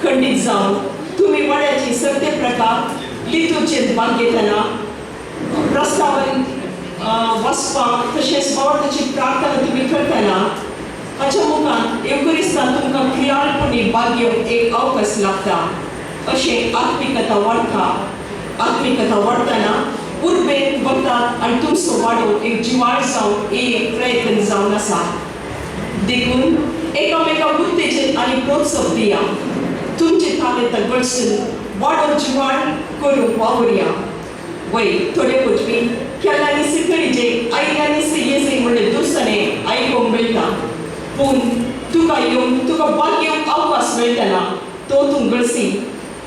खंडीत जावन तुमी वाड्याची सर्ते प्रकार लितूचेर भाग घेतना प्रस्तावन वचपाक तशेंच भावंडाची प्रार्थना तुमी करतना हाच्या मुखार एवकरिस्तान तुमकां खियाळपणी भाग घेवंक एक अवकाश लागता अशें आत्मिकता वाडतना उर्बेन वतात आनी तुमचो वाडो एक जिवाळ जावन एक प्रयत्न जावन आसा देखून एकामेका उत्तेजन आनी प्रोत्साहन दिया तुमचे तालेंत घडसून वाडो जिवाळ करूंक वावुरया वय थोडे पटवी केल्ल्यानी सिकळीचे आयल्यानी येसय म्हणले दुसरे आयकूंक मेळटा पूण तुका येवन तुका भाग घेवंक अवकाश मेळटना तो तूं घडसी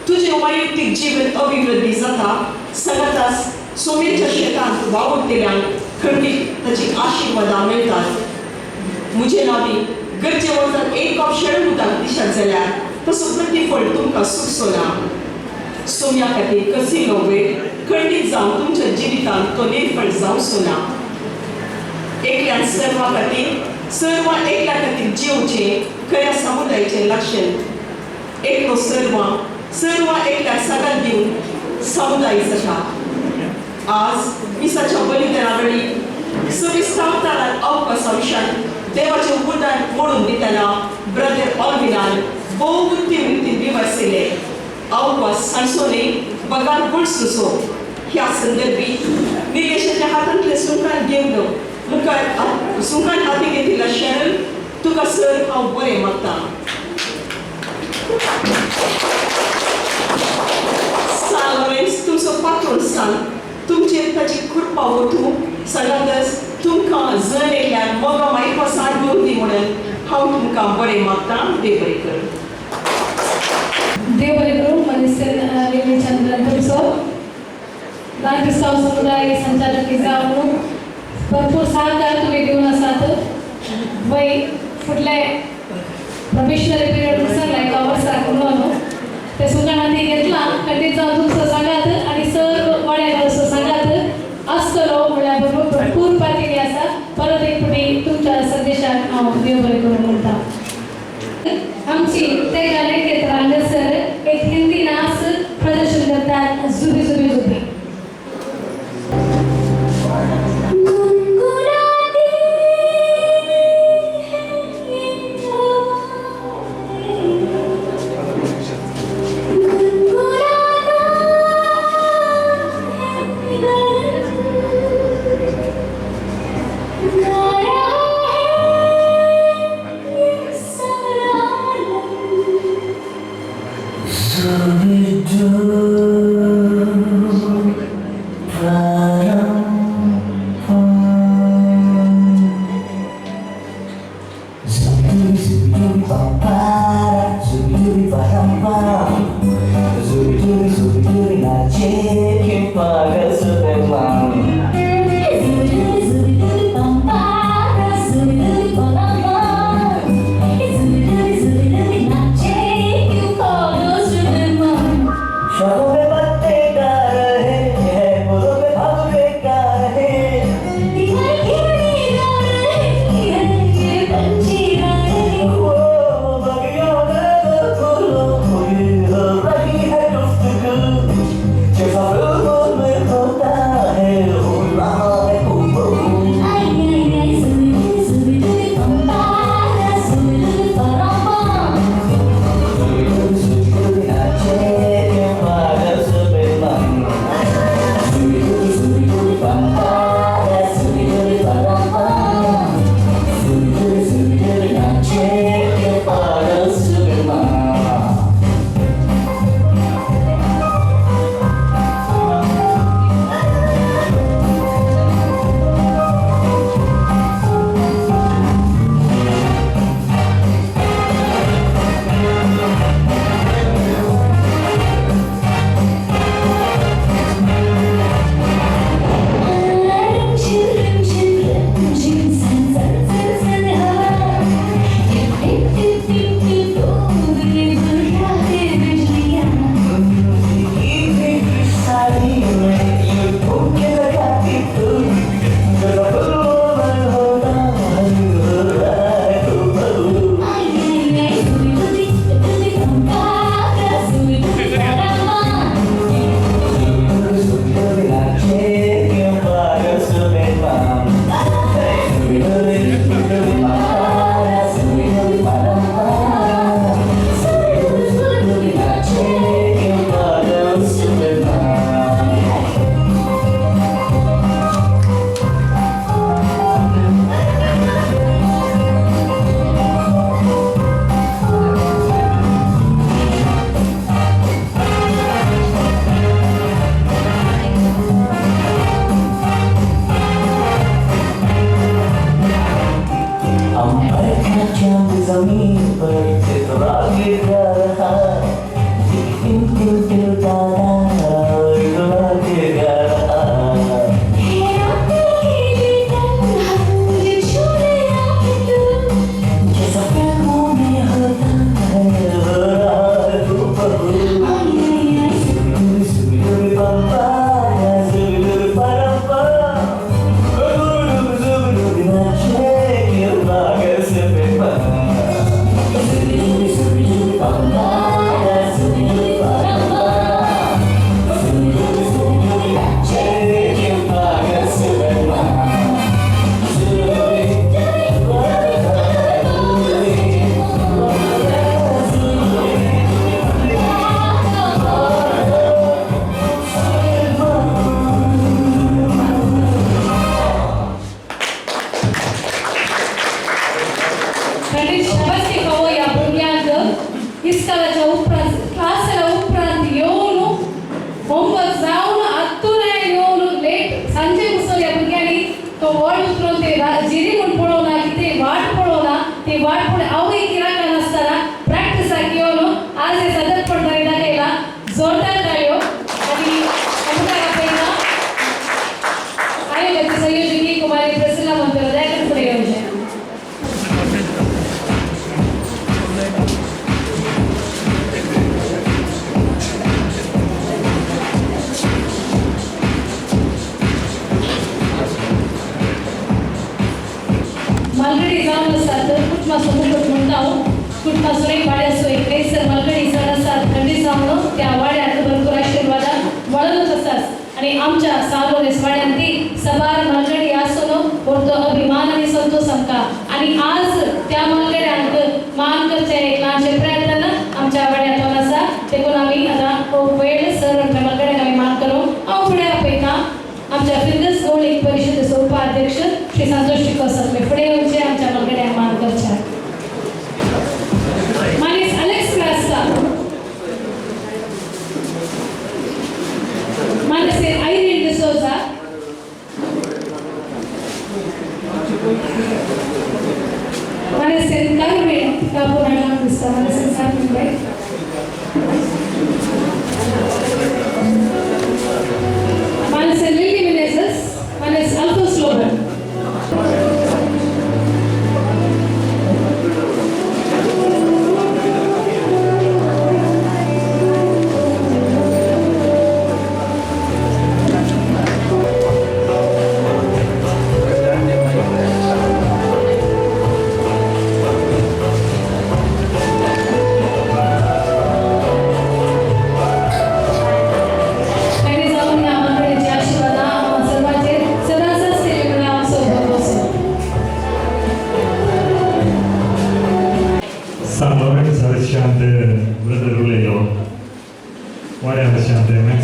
तुजें वैयक्तीक जीवन अभिवृद्धी जाता सगळ्याच सोमेच्या शेतांत वावुरतेल्यांक खंडीत ताची आशिर्वादां मेळटात म्हजे नांवी गरजे वचत एक कप शेळ उदक दिशात जाल्यार तसो प्रतिफळ तुमकां सुखसो ना सोम्या खातीर कसिलो वेळ खंडीत जावन तुमच्या जिवितांत तो निर्फळ जावचो ना एकल्यान सर्वा एकल्या खातीर जिवचें खऱ्या समुदायाचें लक्षण एकलो सर्वा एकल्याक सगळ्याक दिवन समुदाय जाता आज मिसाच्या बलिदाना वेळी सविस्तारतानात अवकाशा विशयान देवाचें उदार मोडून दितना ब्रदर ऑर्गिनान भोव वृत्ती विवरसिले अवकाश सांसोने बगार बुडसुसो ह्या संदर्भी निलेशाच्या हातांतले सुंकान घेवन मुखार सुंकान हाती घेतिल्ल्या शरण तुका सर हांव बरें मागतां सालवेस तुमचो पात्रोन सांग तुमचेर ताची कृपा वतू सगळ्यांतच तुमकां जण येयल्यार मोगा मायको सारको दी म्हणून हांव तुमकां बरें मागतां देव बरें कर देव बरें करूं मनीस चंद्रन तुमचो ल्हान क्रिस्तांव समुदाय संचालक जावन भरपूर सहकार तुमी दिवन आसात वय फुडले प्रोबेशनरी पिरियड सांगलाय वर्साक म्हणून ते सुखान हाती घेतला खंडीत जावन तुमचो सांगात आनी सर वाड्यार असो सांगात आसतलो म्हळ्यार भरपूर पातळी आसा परत एक फावटी तुमच्या संदेशाक हांव देव बरें करूं म्हणटा आमची ते गाणे घेत हांगासर एक हिंदी नाच प्रदर्शन करतात जुबी जुबी जुबी गुनगुनाती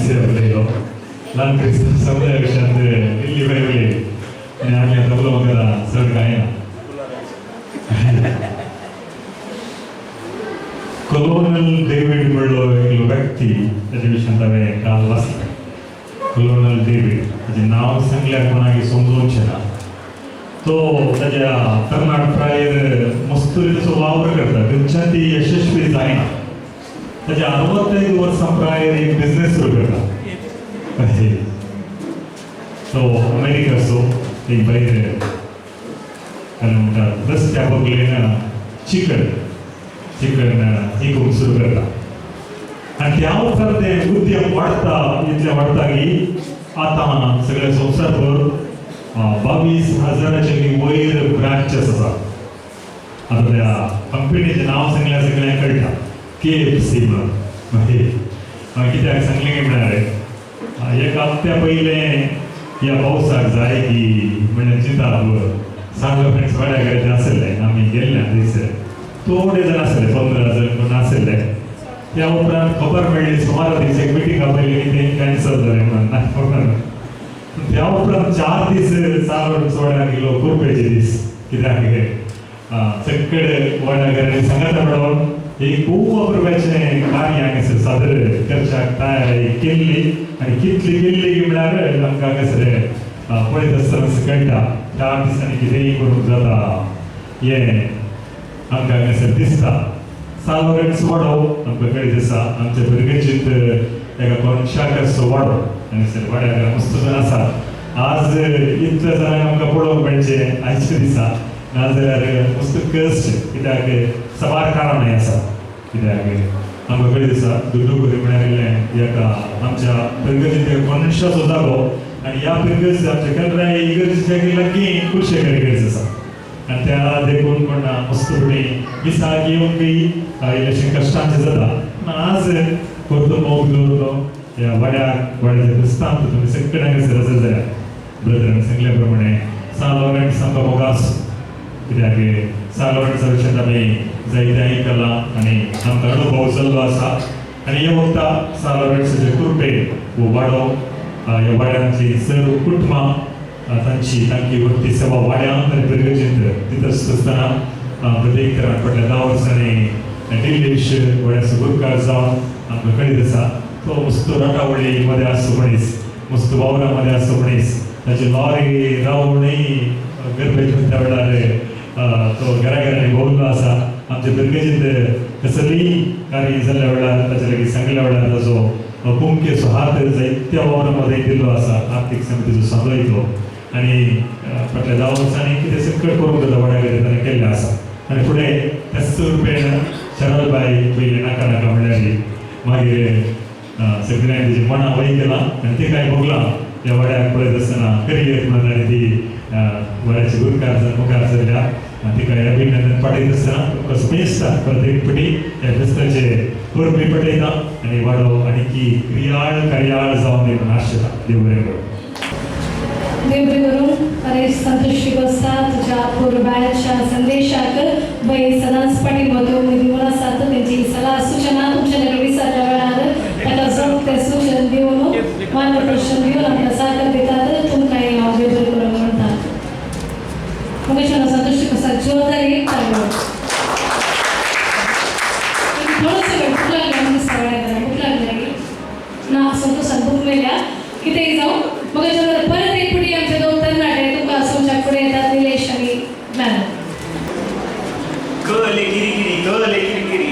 उलयलो ल्हान क्रिस्तांव समुदाया विशयांत इल्ली बरी उलयली आनी आमी आतां उलोवंक येता चड कांय ना. कोलोनल डेव्हिड म्हणलो एक व्यक्ती ताचे विशयांत हांवें काल वाचलें. कोलोनल डेव्हिड ताचें नांव सांगल्यार कोणाक समजूंकशें ना. तो ताच्या तरणाट प्रायर मस्तुरीचो वावर करता खंयच्यान ती यशस्वी जायना. ताच्या 65 वर्सां प्रायर एक बिझनेस सुरू करता. तो अमेरिकाचो एक भायर म्हणटात रस्त्या बगलेन चिकन विकूंक सुरू करता. आनी त्या उपरांत तें उद्यम वाडटा इतलें वाडटा की आतां सगळे संवसारभर 22,000च्या वयर ब्रांचेस आसा. आतां त्या कंपनीचें नांव सांगल्यार सगळ्यांक कळटा KFC म्हणून. हांवें कित्याक सांगलें की म्हळ्यार एक हप्त्या पयलें ह्या पावसाक जाय की म्हणल्यार चिंता सांगलो फ्रेंड्स वाड्या घराचें आसले आमी गेल्ले थंयसर थोडे जाण आसले 15 जण कोण आसले. त्या उपरांत खबर मेळ्ळी सुमार दीस एक मिटींग आपयली की तें कॅन्सल जालें म्हणून. त्या उपरांत 4 दीस चालून वाड्याक गेलो कुरपेचे दीस. कित्याक सगळे वाड्या घरांनी सांगाता मेळोन एक खूब अप्रुपाचें कार्य हांगासर सादर करच्याक तयारी केल्ली आनी कितली केल्ली की म्हळ्यार आमकां हांगासर पळयत आसतना कळटा 4 दिसांनी कितेंय करूंक जाता हें आमकां हांगासर दिसता. सान लॉरेन्स वाडो आमकां कळीत आसा. आमच्या भुरग्यांचीत एका कोनशाकाचो वाडो हांगासर वाड्यार मस्त जण आसात. आज इतले जाणांक आमकां पळोवंक मेळचें आयच्या दिसा नाजाल्यार मस्त कश्ट कित्याक सवार कारणांय आसा. कित्याक आमकां कळीत आसा दुड्डुगुरी म्हळ्यार एका आमच्या पिरगजींत कोनशाचो जागो आनी ह्या पिरगज आमच्या केंद्राय इगर्जेच्या लागीं कुर्शेकर इगर्ज आसा. आनी त्या देखून कोण मस्तपणी दिसाक येवंकय इल्लेशें कश्टांचें जाता. आज कोर्तुंब दवरलो ह्या वाड्याच्या क्रिस्तांव तुमी सगळे हांगासर आसत जाल्यार ब्रदरान सांगल्या प्रमाणे सान लॉरेन्स आमकां मोगास. कित्याक सान लॉरेन्सा विशयांत आमी जायते आयकलां आनी आमकां अनुभव जाल्लो आसा. आनी हे वखदां सान लॉरेन्साचे कुरपेन हो वाडो ह्या वाड्यांतली सर्व कुटुंबां तांची भक्ती सेवा वाड्यांत आनी पिरगजींत दिता आसतना प्रत्येक तरान फाटल्या 10 वर्सांनी दिल्लीश वाड्याचो गुरकार जावन आमकां कळीत आसा. तो मस्त रटावळी मदें आसता मनीस मस्त वावरां मदें आसता मनीस. ताची लॉरी रावणूय गरबेच्या त्या वेळार तो घराघरांनी भोंवलो आसा. आमच्या पिरगजींत कसलीय कार्य जाल्ल्या वेळार ताचे लागीं सांगल्या वेळार ताचो कुमकेचो हात जायत्या वावरां मदें दिल्लो आसा. आर्थीक समितीचो सांगलोय तो आनी फाटल्या 10 वर्सांनी कितें सकट करूंक जाता वाड्या घरांत ताणें केल्लें आसा. आनी फुडें त्याच रुपेन शरलबाई पयलीं नाका नाका म्हणल्यार मागीर सगळ्यांनी तेजी मनां वय केलां आनी ती कांय भोगलां ह्या वाड्याक पळयत आसतना करियर म्हणून आनी ती वाड्याची गुरकार जावन मुखार सरल्या. तिका अभिनंदन पाठयत आसतना तुमकां स्पेसता प्रत्येक फावटी ह्या फेस्ताचे परबी पटयता आनी वाडो आनीकी कार्याळ जावन देखून आशेता. देव बरें करूं. देव बरें करूं. अरे संतुष्टी बसता तुज्या पुरबायच्या संदेशाक बाई सदांच पाठिंबो दिवन आसात. तेंची सलाह सुचना तुमच्या नदर विसरल्या वेळार ताका जग तें सूचन दिवन मार्गदर्शन दिवन आमकां सादर दितात. तुमकांय हांव देव बरें करूं म्हणटा. मुखेशान संतुष्टी बसता जोरदार ताळयो. थोडंसं वेळ भूक लागली दिसता वेळार भूक लागली ना संतोषान भूक मेल्या कितेंय जावं मुखेशान परत एक फुटी आमचे 2 तरणाटे तुमकां तुमच्या फुडें येतात निलेश आनी मॅन. कळले किरी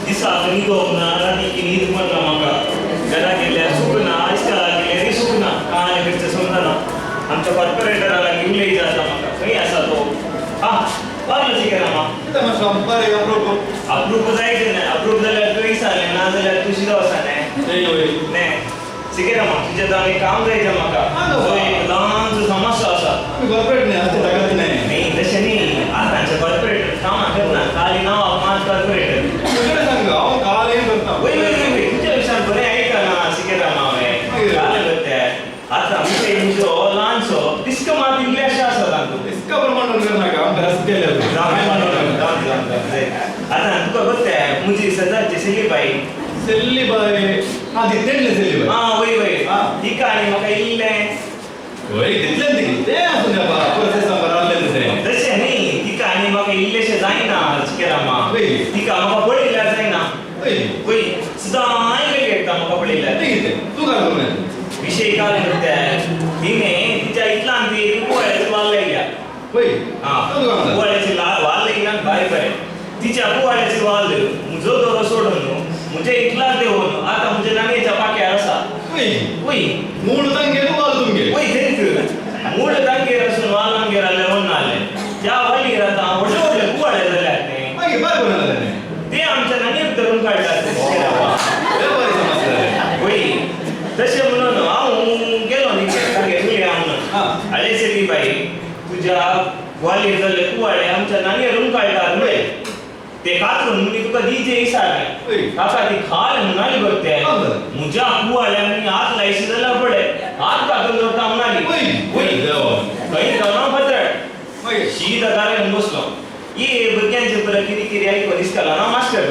दिसाक न्हिदोवंक ना रातीक न्हीद म्हणटा म्हाका. घरा गेल्यार सुकना इश्काला गेल्यार सुकना कांय करचें समजना. आमच्या कॉर्पोरेटरा लागीं उलय जाता म्हाका. खंय आसा तो? पावलो शिकेरामा अप्रूप जायते न्हय. अप्रूप जाल्यार तुवें विचारलें ना जाल्यार तूं शिरो आसा न्हय. शिकेरामा तुजें आतां एक काम जायतें म्हाका. एक ल्हानसो समस्या आसा. न्ही तशें न्ही. आतांचे कॉर्पोरेटर कामां करना खाली नांवाक मात कॉर्पोरेटर. वय तुज्या विशयान बरें आयकना शिकेरामा हांवें जालें गो तें. आतां म्हजो ल्हानसो दिसका मात इंग्लीश आसा तांकां. दिसका प्रमाण करनाका आमकां रस केले आतां तुका गो तें म्हजी सदांची सेल्ली बाई हां तितले सेली वय वय ती काणी म्हाका इल्लें होय तितले ते आसूं द्या प्रोसेस बरावले ते तशें न्ही ती काणी म्हाका इल्लेशें जायना चिकेरामा तिका म्हाका पळयल्यार जायना वय सदां आयले घेता म्हाका पळयल्यार तूं काय करूं विषय काय म्हणते तिने तिच्या इतलान ती कुवाळ्याची वाल लायल्या कुवाळ्याची वाल लायल्या बाय बाय तिच्या कुवाळ्याची वाल म्हजो दोरो सोडून म्हणजे इतलाच देऊन आता म्हणजे नाण्याच्या पाक्यार आसा वय मूळ तांगेर वाल तुमगे वय थंयच मूळ तांगेर असून वालांगेर आले म्हणून आले त्या वालीर आता व्हडले व्हडले कुवाळे जाल्यात ते मागीर बाय कोण जाले ते आमच्या नाण्याक धरून काडल्यात वय तशें म्हणून हांव गेलो न्ही तांगेर उलया म्हणून आले सगळी बाई तुज्या वालीर जाल्ले कुवाळे आमच्या नाण्यार रूम काडटात म्हळे ते कातरून मी तुका दीजे इसारले काका ती खाल म्हणाली बघते म्हज्या कुवाळ्यांनी हात लायशी जाल्यार पडे हात कातून दवरता म्हणाली खंय जावना पत्र शीत आदारान बसलो ये भुरग्यांचे परत कितें कितें आयको दिसताला ना मास्टर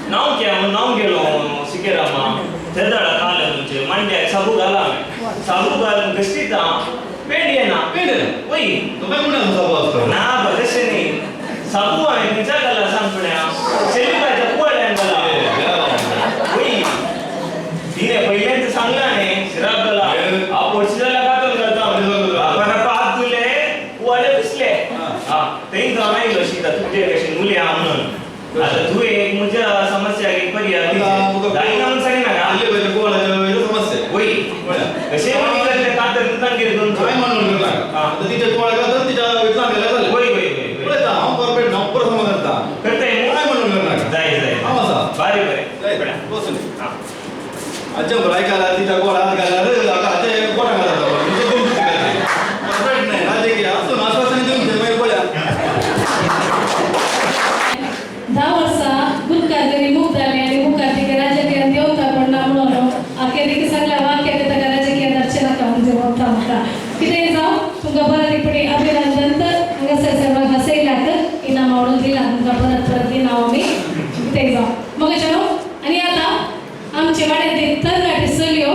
नांव क्या नांव गेलो सिकेरामा तेदाळा काल म्हणजे मांड्याक साबू घाला साबू घालून गस्तीता पेंड येना वय तो काय म्हणून साबू असतो ना बरेचसे नाही साबू आहे तुमच्या घाला सांगपण्या सेलिकाच्या कुवाळ्यान घाला वय तिने पहिल्यांदा सांगला न्ही शिराब घाला हा पडशी जाल्यार कातून घालता बरं पात तुले कुवाळे दिसले थंय जावन आयलो शिता तुजे कशें मुली आहा म्हणून आता तू एक म्हज्या समस्या एक पर्याय जायना म्हणून सांगिना का आले पहिले कुवाळ्याच्या समस्या वय कशें म्हणून ते कातर तांगेर दोन काय म्हणून आता तिच्या कुवाळ्या कातर तिच्या इतला गेला जाले वय वय वय पळयता हांव परफेक्ट हांव बरो समज करता करताय काय म्हणून करना जाय जाय हांव आसा बरें बरें बसून आजच्या भराय घाला तिच्या गोळात घाला आतां गोळा घाला म्हणजे दोन परफेक्ट नाही राजे की आसून आश्वासन देऊन ते मागीर पळया 10 वर्सां गुटकार तरी मुक्त जाली आनी मुखार तिका राजकीय देवता पडना म्हणून अखेरीक सगळ्या वाक्याक ताका राजकीय दर्शन नाका म्हणजे वता म्हाका कितेंय जावं तुमकां बऱ्यापैकी अभिनंदन हांगासर सर्वांक हसयल्यात इनाम आवडून दिला तुमकां परत परत दिना आमी कितेंय जावं मग चलो आनी आतां आमचे वाड्यातील तरणाटे चलयो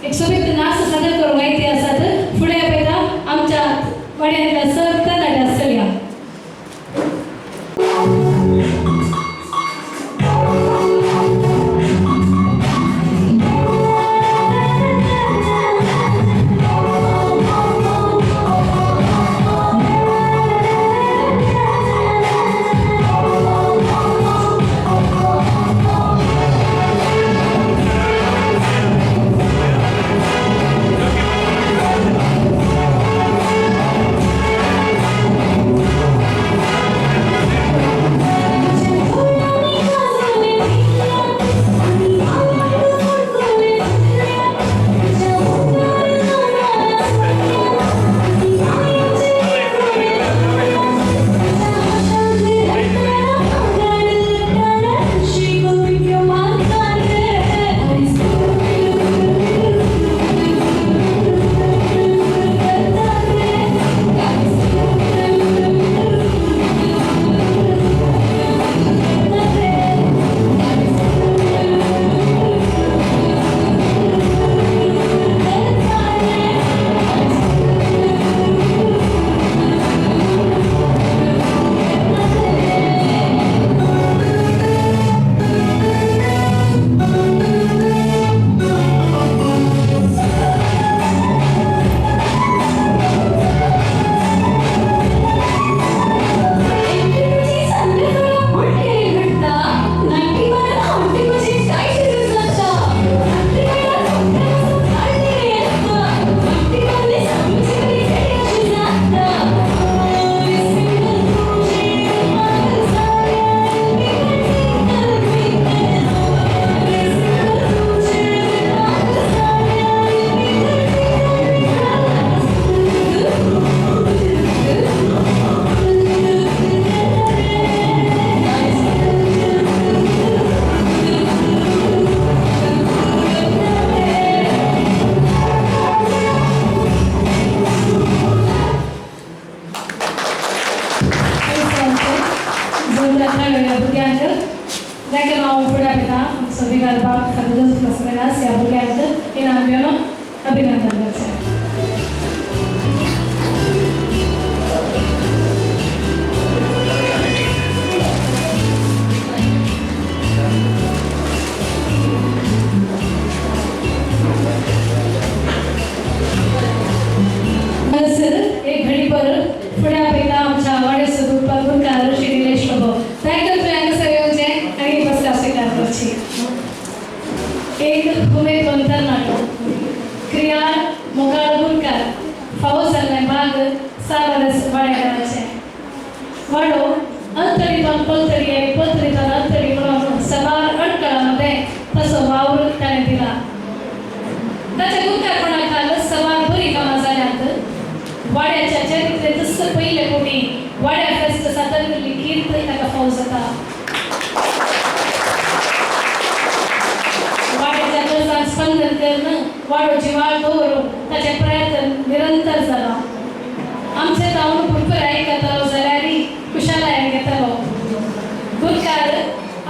एक अंतरीतून तरनाटो क्रिया मोगाळ गुरकार फावो जाल्ले भाग सावरस वाड्याचे वाडो अंतरीतून पलतरी आणि पलतरीतून अंतरी म्हणून सवार अडकळामध्ये तसो वावर त्याने दिला ताच्या गुरकारपणाखाल सवार बरी कामां जाल्यात वाड्याच्या चरित्रे जसं पहिले कोणी वाड्या फेस्त सादर केल्ली कीर्त ताका फावो जाता वाड्याच्या गरजांक स्पंदन करून वाडो जिवाळ दवरून ताचे प्रयत्न निरंतर जाला आमचे जावन पुरपुराय घेतलो जाल्यार कुशालायेन घेतलो गुरकार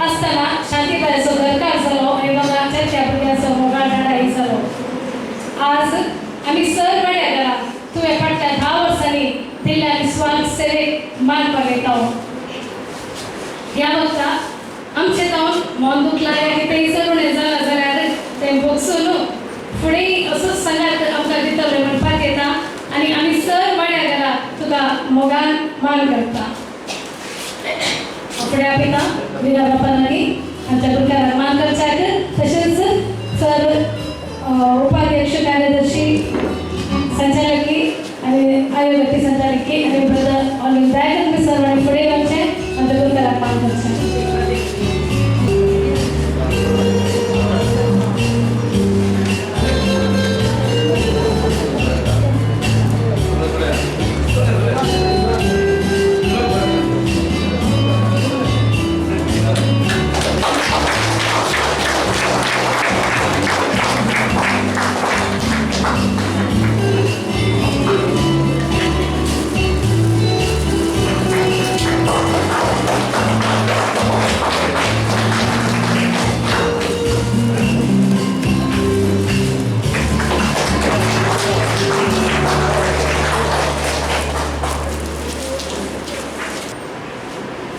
आसतना शांतीबायचो घरकार जालो आनी दोगां चर्च्या भुरग्यांचो मोगाळ डाडाई जालो आज आमी सर वाड्या घरा तुवें फाटल्या 10 वर्सांनी दिल्ल्या निस्वार्थ सेवेक मान पावयता ह्या वखदा आमचे जावन मन दुखलाय कितेंय जरूण जाला जाल्यार तें बगसून फुडें असोच सांगात आमकां दितले म्हणपाक येता आनी आमी सर वाड्या घरा तुका मोगान मान करता फुडें आपयता विरा बापानानी आमच्या गुरकाराक मान करच्याक तशेंच सर उपाध्यक्ष कार्यदर्शी संचालकी आणि आयोगाची संचालकी आणि ब्रदर ऑल इंडिया सर्वांनी पुढे येवचे आमच्या गुरकाराक मान करचे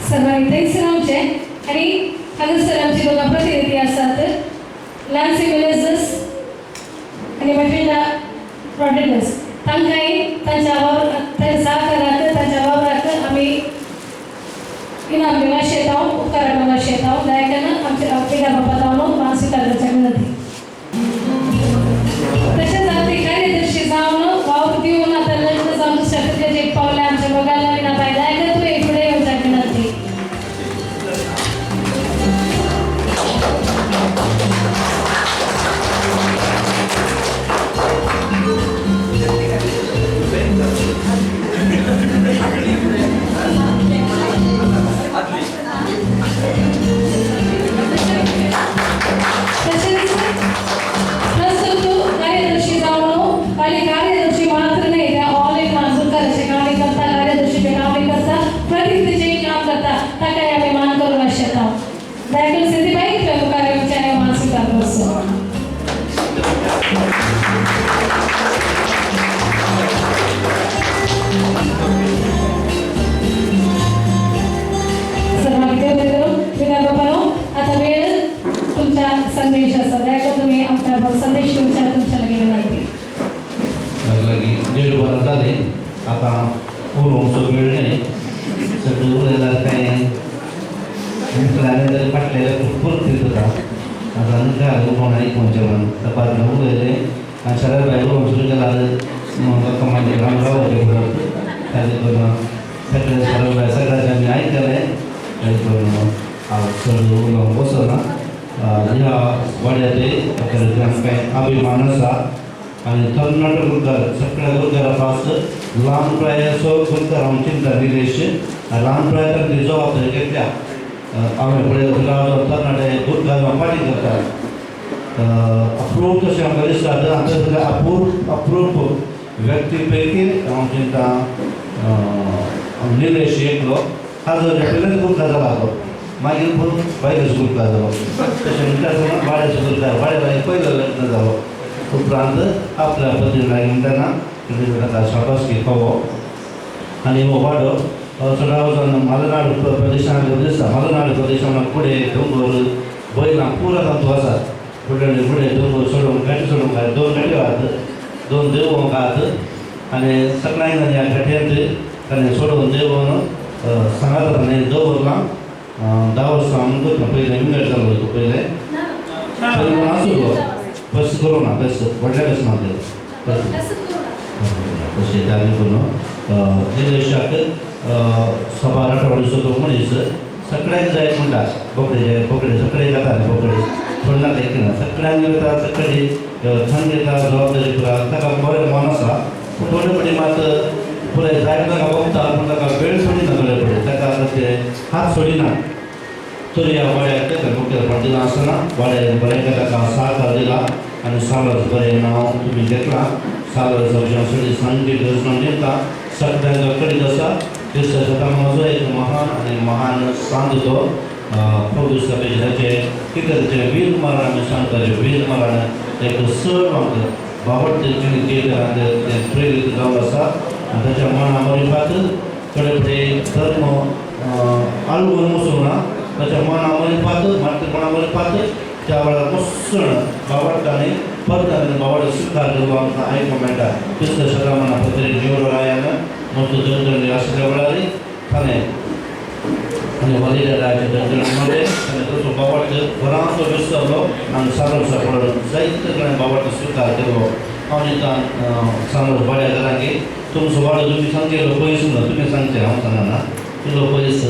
सर्वांनी थँक्स रावचे आणि हांगासर आमचे दोन प्रतिनिधी आसात लान्सी विलेजस आणि मॅट्रिला रॉड्रिगस तांकांय तांच्या सहकाराक तांच्या वावराक आमी इनाम दिवंक शेतां उपकाराक दिवंक शेतां दयाकन आमच्या पिता बाबा जावन मान स्वीकार करच्याक विनंती तशेंच आमचे कार्यदर्शी जावन वावर दिवन आतां लग्न जावन दुसऱ्या पितलेचेर पावले आमच्या मोगाला विनाताय दयाकन तुवें फुडें येवच्याक विनंती कार्यदर्शी जावन खाली कार्यदर्शी मात्र नाही त्या ऑल इन वन गुरकाराचे कामे करता कार्यदर्शीचे कामे करता प्रतिनिधीचे काम करता ताकाय आमी मान करूंक शकता दयाकरून सिद्धीबाई तुवें मुखार येवचें आनी मान स्वीकार करचो सर्वांनी देव करून विना बाबानो आता वेळ तुमचा संदेश आसा दयाकरून तुम्ही आमच्या संदेश तुमच्या लगे विनंती लगी 1.5 वर्ष झाले आता पूर्ण वेळ नाही सगळं उरलेलं काय तरी फाटलेल्या भरपूर फिरत होता आता काय कोणाही जेवण तपासणं उरलेले आणि सगळ्या बाहेर सुरू केला कमांडे रामगाव होते त्याचे करून सगळ्या सगळ्याचे आम्ही ऐकलं आहे त्याचे करून सगळं बसवला ह्या वाड्याचे काय अभिमान आसा आणि तरणाटो गुरकार सगळ्या गुरकारापास ल्हान प्रायाचो गुरकार चिंता निलेश ल्हान प्रायात ती जबाबदारी घेतल्या हांवें पळयलें तरणाटे गुरकार पाटी करतात अप्रूप तशें आमकां दिसता आतां सगळ्या अप्रूप व्यक्ती पैकी हांव चिंता निलेश एकलो हाजो पयलेच गुरकार जाला तो मागीर पूण बायलेचो गुरकार जालो तशें वाड्याचो गुरकार वाड्या पयलो लग्न जालो उपरांत आपल्या पत्नीला म्हणटाना शाबासकी फावो आनी हो वाडो चडा वचून मलेनाडू प्रदेशांत दिसता मलेनाडू प्रदेशांत फुडें दोंगर बैलां पुरो तातूंत आसात फुडें फुडें दोंगर सोडून गाठी सोडून काय 2 गाठ्यो आहात 2 देवळां आहात आनी सगळ्यांक ह्या गाठ्यांत ताणें सोडून देवळां सांगात ताणें दवरलां 10 वर्सां पयलें विंगड जालो पयलें आसूं बस करू ना बस व्हडल्या बस मागले तसे त्याने करून निर्देशाक सभा राठवाडीचो तो मनीस सगळ्यांक जाय म्हणटात बोकडे बोकडे सगळे जातात बोकडे थोडना देखील सगळ्यांक येता सगळे थंड येता जबाबदारी पुरा ताका बरें मन आसा थोडे पडी मात पुराय जाय ताका बघता पूण ताका वेळ सोडिना थोडे पडी ताका ते हात सोडिना तरी ह्या वाड्याक ताका मुखेलपण दिला आसतना वाड्याक बरें ताका सहकार दिला आनी सालच बरें नांव तुमी घेतलां सालच सगळ्यां संगीत रचना दिता सगळ्यांक कळीत आसा क्रिस्तशतकाचो एक महान आनी महान सांत तो प्रभू सभेचे कितें वीर मरण आमी सांगताले वीर मरण एक सण आमकां बाबत तेंच्यांनी प्रेरीत जावन आसा आनी ताच्या मना मरिफात थोडे फुडें धर्म आलवून वचूंक ना ताच्या मना मरिफात मना मरिफात त्या वेळार मुसळ बाबडटांनी परतांनी बाबड स्वीकार केलो आमकां आयकूंक मेळटा क्रिस्तशतकामना पत्रिकेत निवडून आयला मोठो दंड आसल्या वेळार ताणें आनी वलिदाराचे दंडमध्ये आनी तसो बाबड बराचो विसरलो आनी सारोसा पडून जायते कडेन बाबड स्वीकार केलो हांव दितां सांगलो बड्या घरांकी तुमचो वाडो तुमी सांगलो पयस न्हू तुमी सांगचे हांव सांगना इल्लो पयस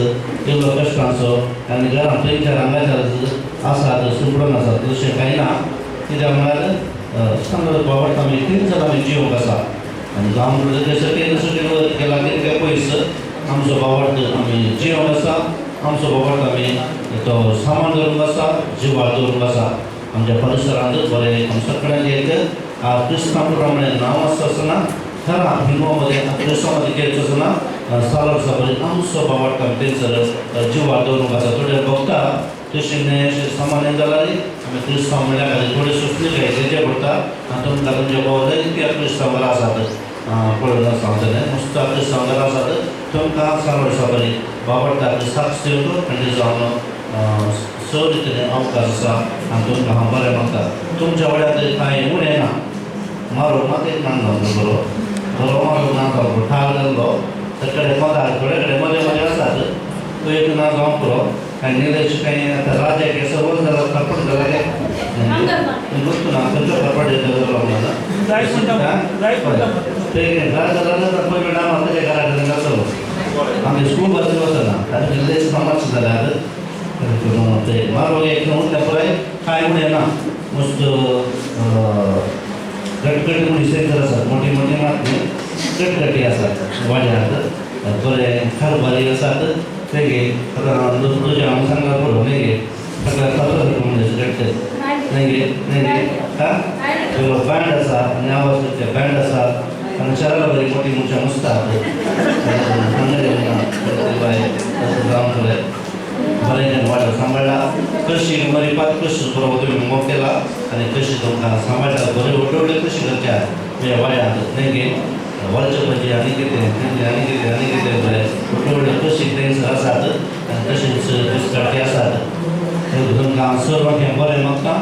इल्लो कश्टाचो आनी घरांत 3-4 आंगाच्यार आसात सुंपडून आसात तशें कांय ना कित्याक म्हळ्यार सांगलो बाबड आमी 3 जाण आमी जिवंक आसा आनी जावं म्हणल्यार सकयल केला कितें पयस आमचो बाबड आमी जिवंक आसा आमचो बाबड आमी तो सामान दवरूंक आसा जिवार दवरूंक आसा आमच्या परिसरांत बरें आमी सगळ्यांक एक क्रिस्तांव प्रमाणे नांव आसतना खरा हिंदू मध्ये क्रिस्तांव मध्ये केलं आसतना सालक सभेन आमचो बाबड आमी थंयसर जिवार दवरूंक आसा थोडे भोगता तशें सामान्य जाल्यार आमी क्रिस्तांव म्हणल्यार खाली थोडे सुटले घ्यायचे पडटा आनी तुमकां तुमचे बाबा इतके क्रिस्तांव आसात पळोवन सांगतले नुस्ता क्रिस्तांव आसात तुमकां सालक सभेन बाबडटाक साक्ष दिवंक आनी जावन स रितीन अवकाश आसा आनी तुमकां हांव बरें म्हणटा तुमच्या वाड्यार कांय उणें ना मारूंक मात एक नांग घालता बरो बरो मारूंक ना जालो ठार जाल्लो ते कडेन मदार थोडे कडेन मदें मदें आसात तो एक ना जावंक पुरो आनी निलेश कांय आतां राजाक हे सवल जाला कपड जाला गुर्तू ना खंयचो कपड येता म्हणटा ते घर जाल्यार पयलीं नांव ताच्या घरा कडेन आसलो आमी स्कूल बसीन वचना आनी निलेश कामाक जाल्यार ते मारूंक एक उरल्या पुराय कांय उणें ना मस्त गटगटी म्हूण सेंटर आसात मोठी मोठी मात गटगटी आसात वाड्यांत बरें खारबारी आसात तेगे तुज्या हांव सांगला पळोव नेगे सगळ्या पात्र म्हणजे गट्टे नेगे नेगे हा बँड आसा आनी आवाजाचे बँड आसा आनी शहराला बरी मोठी मोठ्या मस्त जावन पळय बरें वाडो सांबाळला कशी मरिपात कशी बरोबर तुमी मोग केला आनी कशी तुमकां सांबाळटा बरें व्हडले व्हडले कशी करच्या तुमच्या वाड्यांत नेगे वरचे म्हणजे आनी कितें आनी कितें आनी कितें बरें व्हडले व्हडले कशी थंयसर आसात आनी तशेंच दिसकाटी आसात तुमकां हांव सर्वांक बरें मागता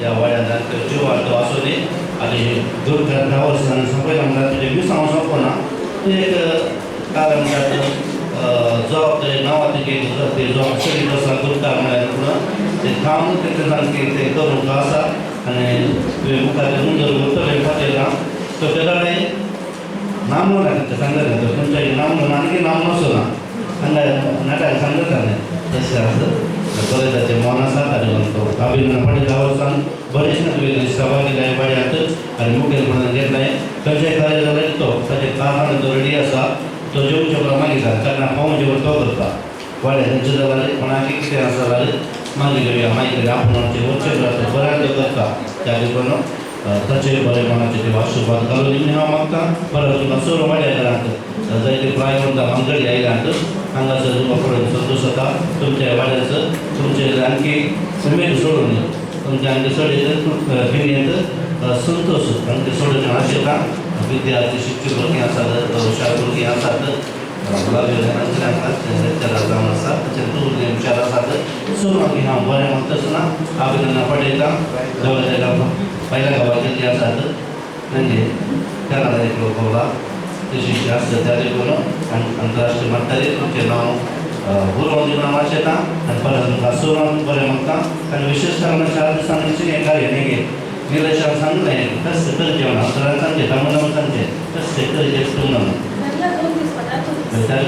त्या वाड्यांत जिवार तो आसूं दी आनी 2-3 वर्सांनी सकयल म्हणल्यार तुजें विसांव सोंपना तूं एक कारण म्हणटात जबाबदारी नांवांत ते जबाबदारी आसा करता म्हळ्यार पूण तें काम तें सारकें तें करूंक आसा आनी तुवें मुखार मुंदर करतले खातीर तो तेन्ना नाम ना तें सांगता तुमच्या नाम आनी नाम नासना हांगा नाटक सांगताले तशें आसा बरें ताचें मन आसा ताजे तो अभिनंदन फाटीं 10 वर्सां बरेचशे तुवें सहभागी जाय वाड्यांत आनी मुखेलपणान घेतलें खंयचें कार्य जालें तो ताचें कारण तो रेडी आसा तो जेवचे मागीर तेन्ना पावून जेवण तो करता वाड्या खंयचें जाल्यार कोणाचें कितें आसा जाल्यार मागीर घेवया मागीर आपूण आमचें वचचें बऱ्याक करता त्या देखून ताचे बरें मनाचे देव आशिर्वाद घालून दी हांव मागता परत तुका चड वाड्या घरांत जायते प्राय करता मंगळी आयल्यांत हांगासर तुका पळोवन संतोश जाता तुमच्या वाड्याचो तुमचे आणखी उमेद सोडून तुमच्या आणखी चड भिनेंत संतोश आणखी सोडून आशिर्वाद विद्यार्थी शिक्षक भुरगीं आसात हुशार भुरगीं आसात जावन आसा तशें हुशार आसात सर्वांक हांव बरें म्हणटा आसतना अभिनंदन पळयता देवाच्या पहिल्या गांवाचे जे आसात म्हणजे कॅनडा एक लोक भोवला तशी आसता त्या देखून आंतरराष्ट्रीय म्हणटात तुमचें नांव उलोवन दिवन हांव आशेता आनी परत तुमकां सर्वांक बरें म्हणटा आनी विशेश कारण 4 दिसांनी हें कार्य न्ही निलेशान सांगलें कशें करचें म्हणून सरान सांगचें तांबडा सांगचें कशें करचें म्हणून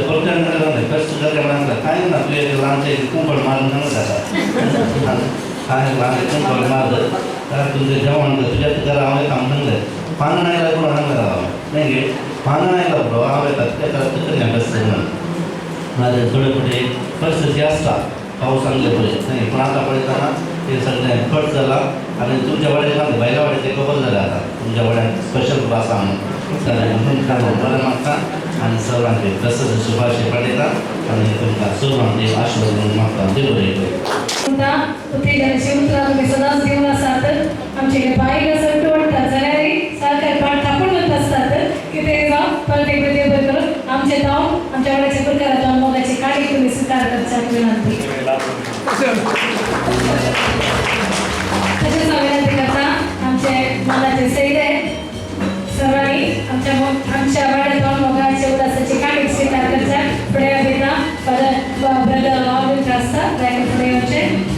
कोर्टान कशें करचें म्हणून कांय ना तुवें ल्हानशें कुंपण मारून सांगूं जाता कांय ल्हानशें कुंपण मार तुजें जेवण तुज्या घरा हांव येता सांगलें पानां आयला पुरो सांगलें हांवें नाही पानां आयला पुरो हांव येता तेका करचें कशें म्हणून माझे थोडे थोडे परिस्थिती आसता पावस सांगले पळय नाही पूण आतां पळयतना ते सगळें कट जाला आनी तुमच्या वाड्याक भायल्या वाड्याचें खबर जालें आतां तुमच्या वाड्याक स्पेशल आसा म्हणून बरें मागता आनी सर्वांक प्रसन्न शुभाशय पाठयता आनी तुमकां सर्वांक देव आशिर्वाद म्हणून मागता देव बरें करूं उत्तेजनाची उतरां तुमी सदांच दिवन आसात आमचे बायक असं वाटतात जाल्यार सरकार पाठ थापून वत असतात कितें जावं परत एकदा देव बरें करून आमचे जावं आमच्या वाड्याच्या प्रकारांत मोगाची काळी तुम्ही स्वीकार करच्याक विनंती तशेंच हांव विनंती करता आमचे मोगाचे सैले सर्वांनी आमच्या वाड्यात मोगाच्या उदासाची काळी स्वीकार करच्याक फुडें येता ब्रदर ऑर्डर आसता ताका फुडें येवचें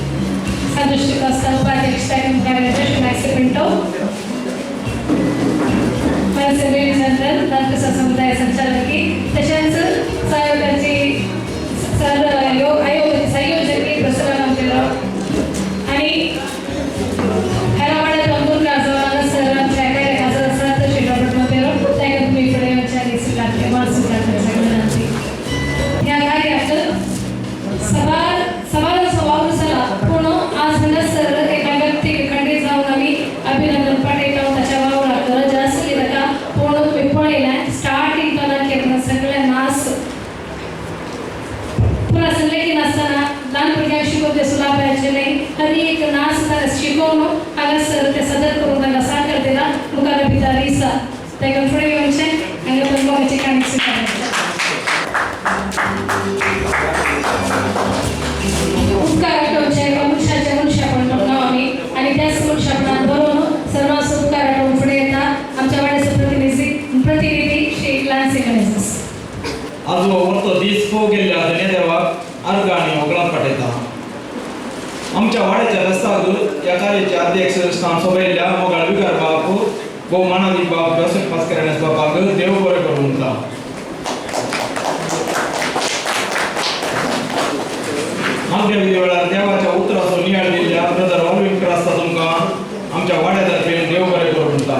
संतोष Costa, upaध्यक्ष कार्यदर्शी मॅक्सी पिंटो सेक्रेटरी जनरल रामकृष्ण समुदाय संचालकी तसेच सहयोगाची आयोगाची संयोजकी प्रसन्न गांवकर आणि ह्या वाड्यात अंबूर गाजवाना सर आमच्या कार्यक्रमाचा असतात तसे रॉबर्ट मोतेरो ताका तुम्ही फुडें येवचें आनी स्वीकार करपाक विनंती ह्या कार्याक सवाल जाला पूण आज हांगासर एका व्यक्तीक खंडीत जावन आमी अभिनंदन पाठयता ताच्या वावराक गरज आसली ताका पूण तुमी पळयलें स्टार्टींग केन्ना केन्ना सगळे नाच पूण आसले की नासतना ल्हान भुरग्यांक शिकोवप सुलाभाचे न्ही हर एक नाच शिकोवन हांगासर ते सदर करून तांकां साकार दिला मुखार भितर दिसा ताका फुडें येवचें आनी आपण मोगाची काणी स्वीकार उपकार आठवचे मनुष्याचे मनुष्यपण म्हणून आम्ही आणि त्याच मनुष्यपणात बरोवन सर्वांस उपकार आठवून फुडें येता आमच्या वाड्याचो प्रतिनिधी श्री लान्सी गणेश आज व्हरतो दीस फोग गेल्ल्या धन्यदेवाक अर्घ आनी होगलां पाठयता आमच्या वाड्याच्या रस्त्याक ह्या कार्याचे अध्यक्ष स्थान सोबयल्ल्या मोगाळ विकार बाब भोवमानादी बाब जोसेफ पास्करानेस बाबाक देव बरें करूं म्हणटा आमच्या वेळार देवाच्या उतराचो नियाळ दिल्ल्या ब्रदर ऑल्विंकर आसता तुमकां आमच्या वाड्यातर्फे देव बरें करूं म्हणटा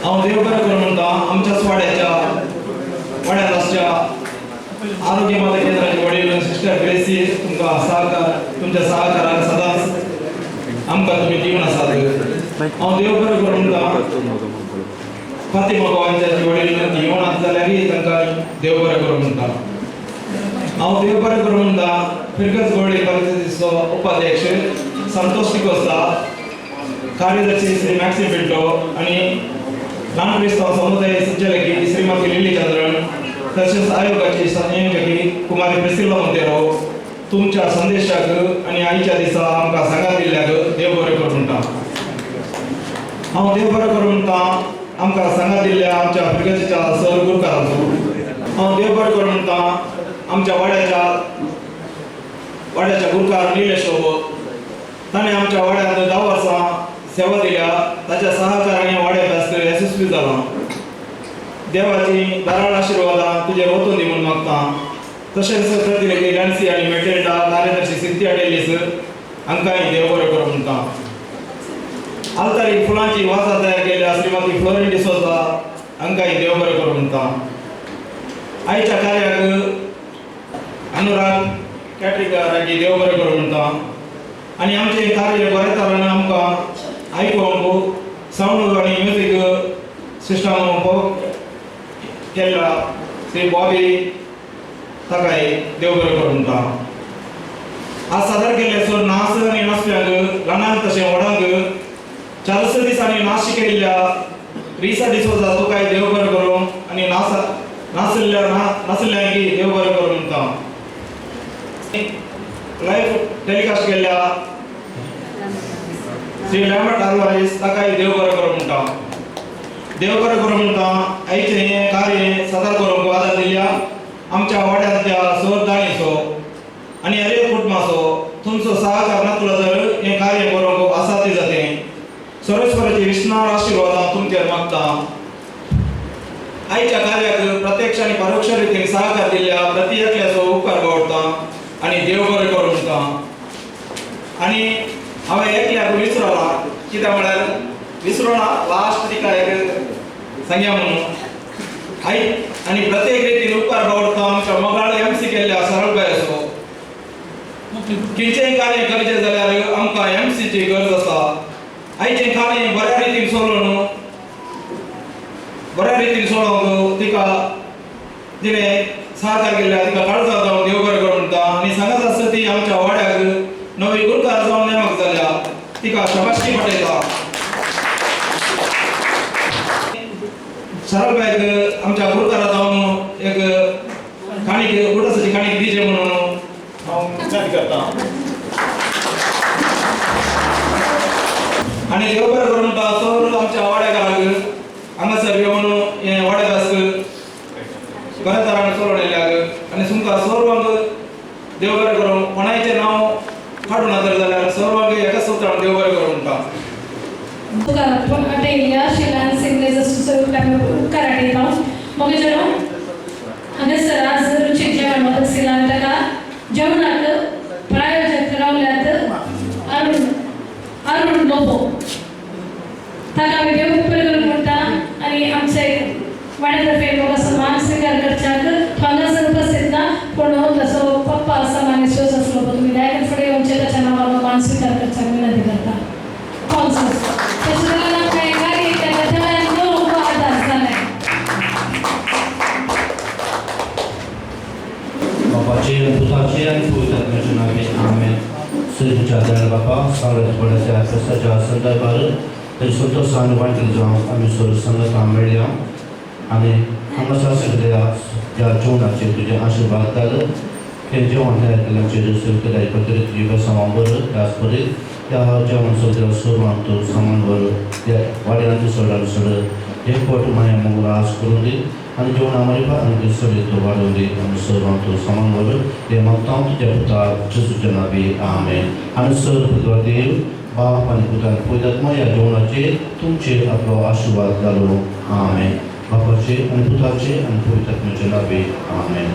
हांव देव बरें करूं म्हणटा आमच्याच वाड्यात आसच्या आरोग्य माता केंद्राची वडील सिस्टर ग्रेसी तुमकां सहकार तुमच्या सहकाराक सदांच आमकां तुमी दिवन आसात हांव देव बरें करूं म्हणटा फातिमा गोवांच्या वडील येवन आसा जाल्यारय तांकां देव बरें करूं म्हणटा हांव देव बरें करूं म्हणटा फिरगत गोवळी पंचायतीचो उपाध्यक्ष संतोष डिकोस्ता कार्यदर्शी श्री मॅक्सी पिंटो आनी ल्हान क्रिस्तांव समुदाय संचालकी श्रीमती लिली चंद्रन तसेच आयोगाची संयोजकी कुमारी प्रिसिल्ला मोतेरो तुमच्या संदेशाक आनी आईच्या दिसा आमकां सांगात दिल्ल्याक देव बरें करूं म्हणटा हांव देव बरें करूं म्हणटा आमकां सांगात दिल्ल्या आमच्या फिरगतीच्या सर गुरकारांचो हांव देव बरें करूं म्हणटा आमच्या वाड्याच्या गुरकार निलेश बाबू ताणें आमच्या वाड्यात 10 वर्सां सेवा दिल्या ताच्या सहकारांनी वाड्या फेस्त यशस्वी जालां देवाची दाराळ आशिर्वादां तुजेर वचून दी म्हूण मागता तशेंच प्रतिनिधी लॅन्सी आनी मेटेल्डा कार्यदर्शी सिंथी आडेलीस हांकांय देव बरें करूं म्हणटा आलतारीक फुलांची वाजा तयार केल्या श्रीमती फ्लोरिन डिसोजा हांकांय देव बरें करूं म्हणटा आयच्या कार्याक अनुराग कॅटरिंगारांची देव बरें करूं म्हणटा आनी आमचें कार्य बऱ्या तरेन आमकां आयकोवंक सावंड आनी म्युजीक सिस्टम केल्ला श्री बॉबी ताकाय देव बरें करूं म्हणटा आज सादर केल्ले सर नाच आनी नाचप्यांक ल्हानांक तशें व्हडांक 400 दिसांनी नाच शिकयल्ल्या रिसा डिसोजा तुकाय देव बरें करूं आनी नाचल्ल्यांक देव बरें करूं म्हणटा लायव्ह टेलिकास्ट केल्ल्या श्री लॅम्बर्ट आल्वारीस ताकाय देव बरें करूं म्हणटा देव बरें करूं म्हणटा आयचें हें कार्य सादर करूंक वादार दिल्ल्या आमच्या वाड्यांतल्या सर दाणीचो आनी हरेक कुटुंबाचो तुमचो सहकार नातलो जर विस्नार आशीर्वाद तुमचेर मागता आयच्या कार्याक प्रत्यक्ष आणि परोक्ष रितीन सहकार दिल्या प्रति एकल्याचो उपकार गवडता आणि देव बरें करूं म्हणटा आणि हांवें एकल्याक विसरला कित्याक म्हळ्यार विसरोना लास्ट तिका एक सांगया म्हणून आई आणि प्रत्येक रितीन उपकार गवडता आमच्या मोगाळ MC केल्ल्या सरळबाई असो खंयचेंय कार्य करचें जाल्यार आमकां MC ची गरज आसा आयचें कार्य बऱ्या रितीन चलोवन बऱ्या रितीन सोडोवंक तिका तिणें सहकार केल्ल्या तिका काळजां जावन देव बरें करूं म्हणटा आनी सांगत आसता ती आमच्या वाड्याक नवी गुरकार जावन नेमक जाल्या तिका शबासकी पटयता सरळबाईक आमच्या गुरकारा जावन एक खाणीक उडासाची खाणीक दिजे म्हणून हांव विनंती करता आनी देव बरें करूं म्हणटा सर आमच्या वाड्याकाराक हांगासर येवन हे वाड्याक आसक बऱ्या तरान चलोवन येयल्याक आनी तुमकां सर्वांक देव बरें करूं कोणाचें नांव काडूं ना जाल्यार सर्वांक एकाच सुत्रान देव बरें करूं म्हणटा अटेल्या शिलान सिंगले उपकार आटयता मगे चलो हांगासर आज रुचीक जेवण मदत सिलान ताका जेवणाक प्रायोजक रावल्यात अरुण लोबो ताका आमी देव उपकार करूं म्हणटा आनी आमचे वाड्यातर्फे लोक सन्मान स्वीकार करच्याक हांगासर उपस्थित ना पूण जसो पप्पा सन्मान शोज आसलो तुमी डायरेक्ट फुडें येवचे ताच्या नांवार मान स्वीकार करच्याक विनंती करता बापाचे पुताचे आणि पवित्रात्म्याचे नावे आमेन सरीच्या दयाळ बापा सगळ्यात बड्याच्या फेस्ताच्या संदर्भार ते संतोषान वांटले जावन आमी सर संगत मेळ्या आनी हांगासर सगळ्या ज्या जेवणाचेर तुजे आशिर्वाद घाल ते जेवण तयार केल्ल्याचेर सगळ्या पद्दतीन तुजे सामान बरें त्याच परीत त्या जेवण सगळ्या सर्वांक तूं सामान बरें त्या वाड्यान चडान चड एकवट माया मंगळ आस करून दी आनी जेवण आमच्या आनी सगळे तूं वाडोवन दी आनी सर्वांक तूं सामान बरें ते मागता तुज्या पुता जेजूच्या नांवे आमेन आनी सर देव बाप आनी पुताक पवित्रात्मा ह्या जेवणाचेर तुमचेर आपलो आशिर्वाद घालो आमेन बापाचे आनी पुताचे आनी पवित्रात्म्याचे नांवे आमेन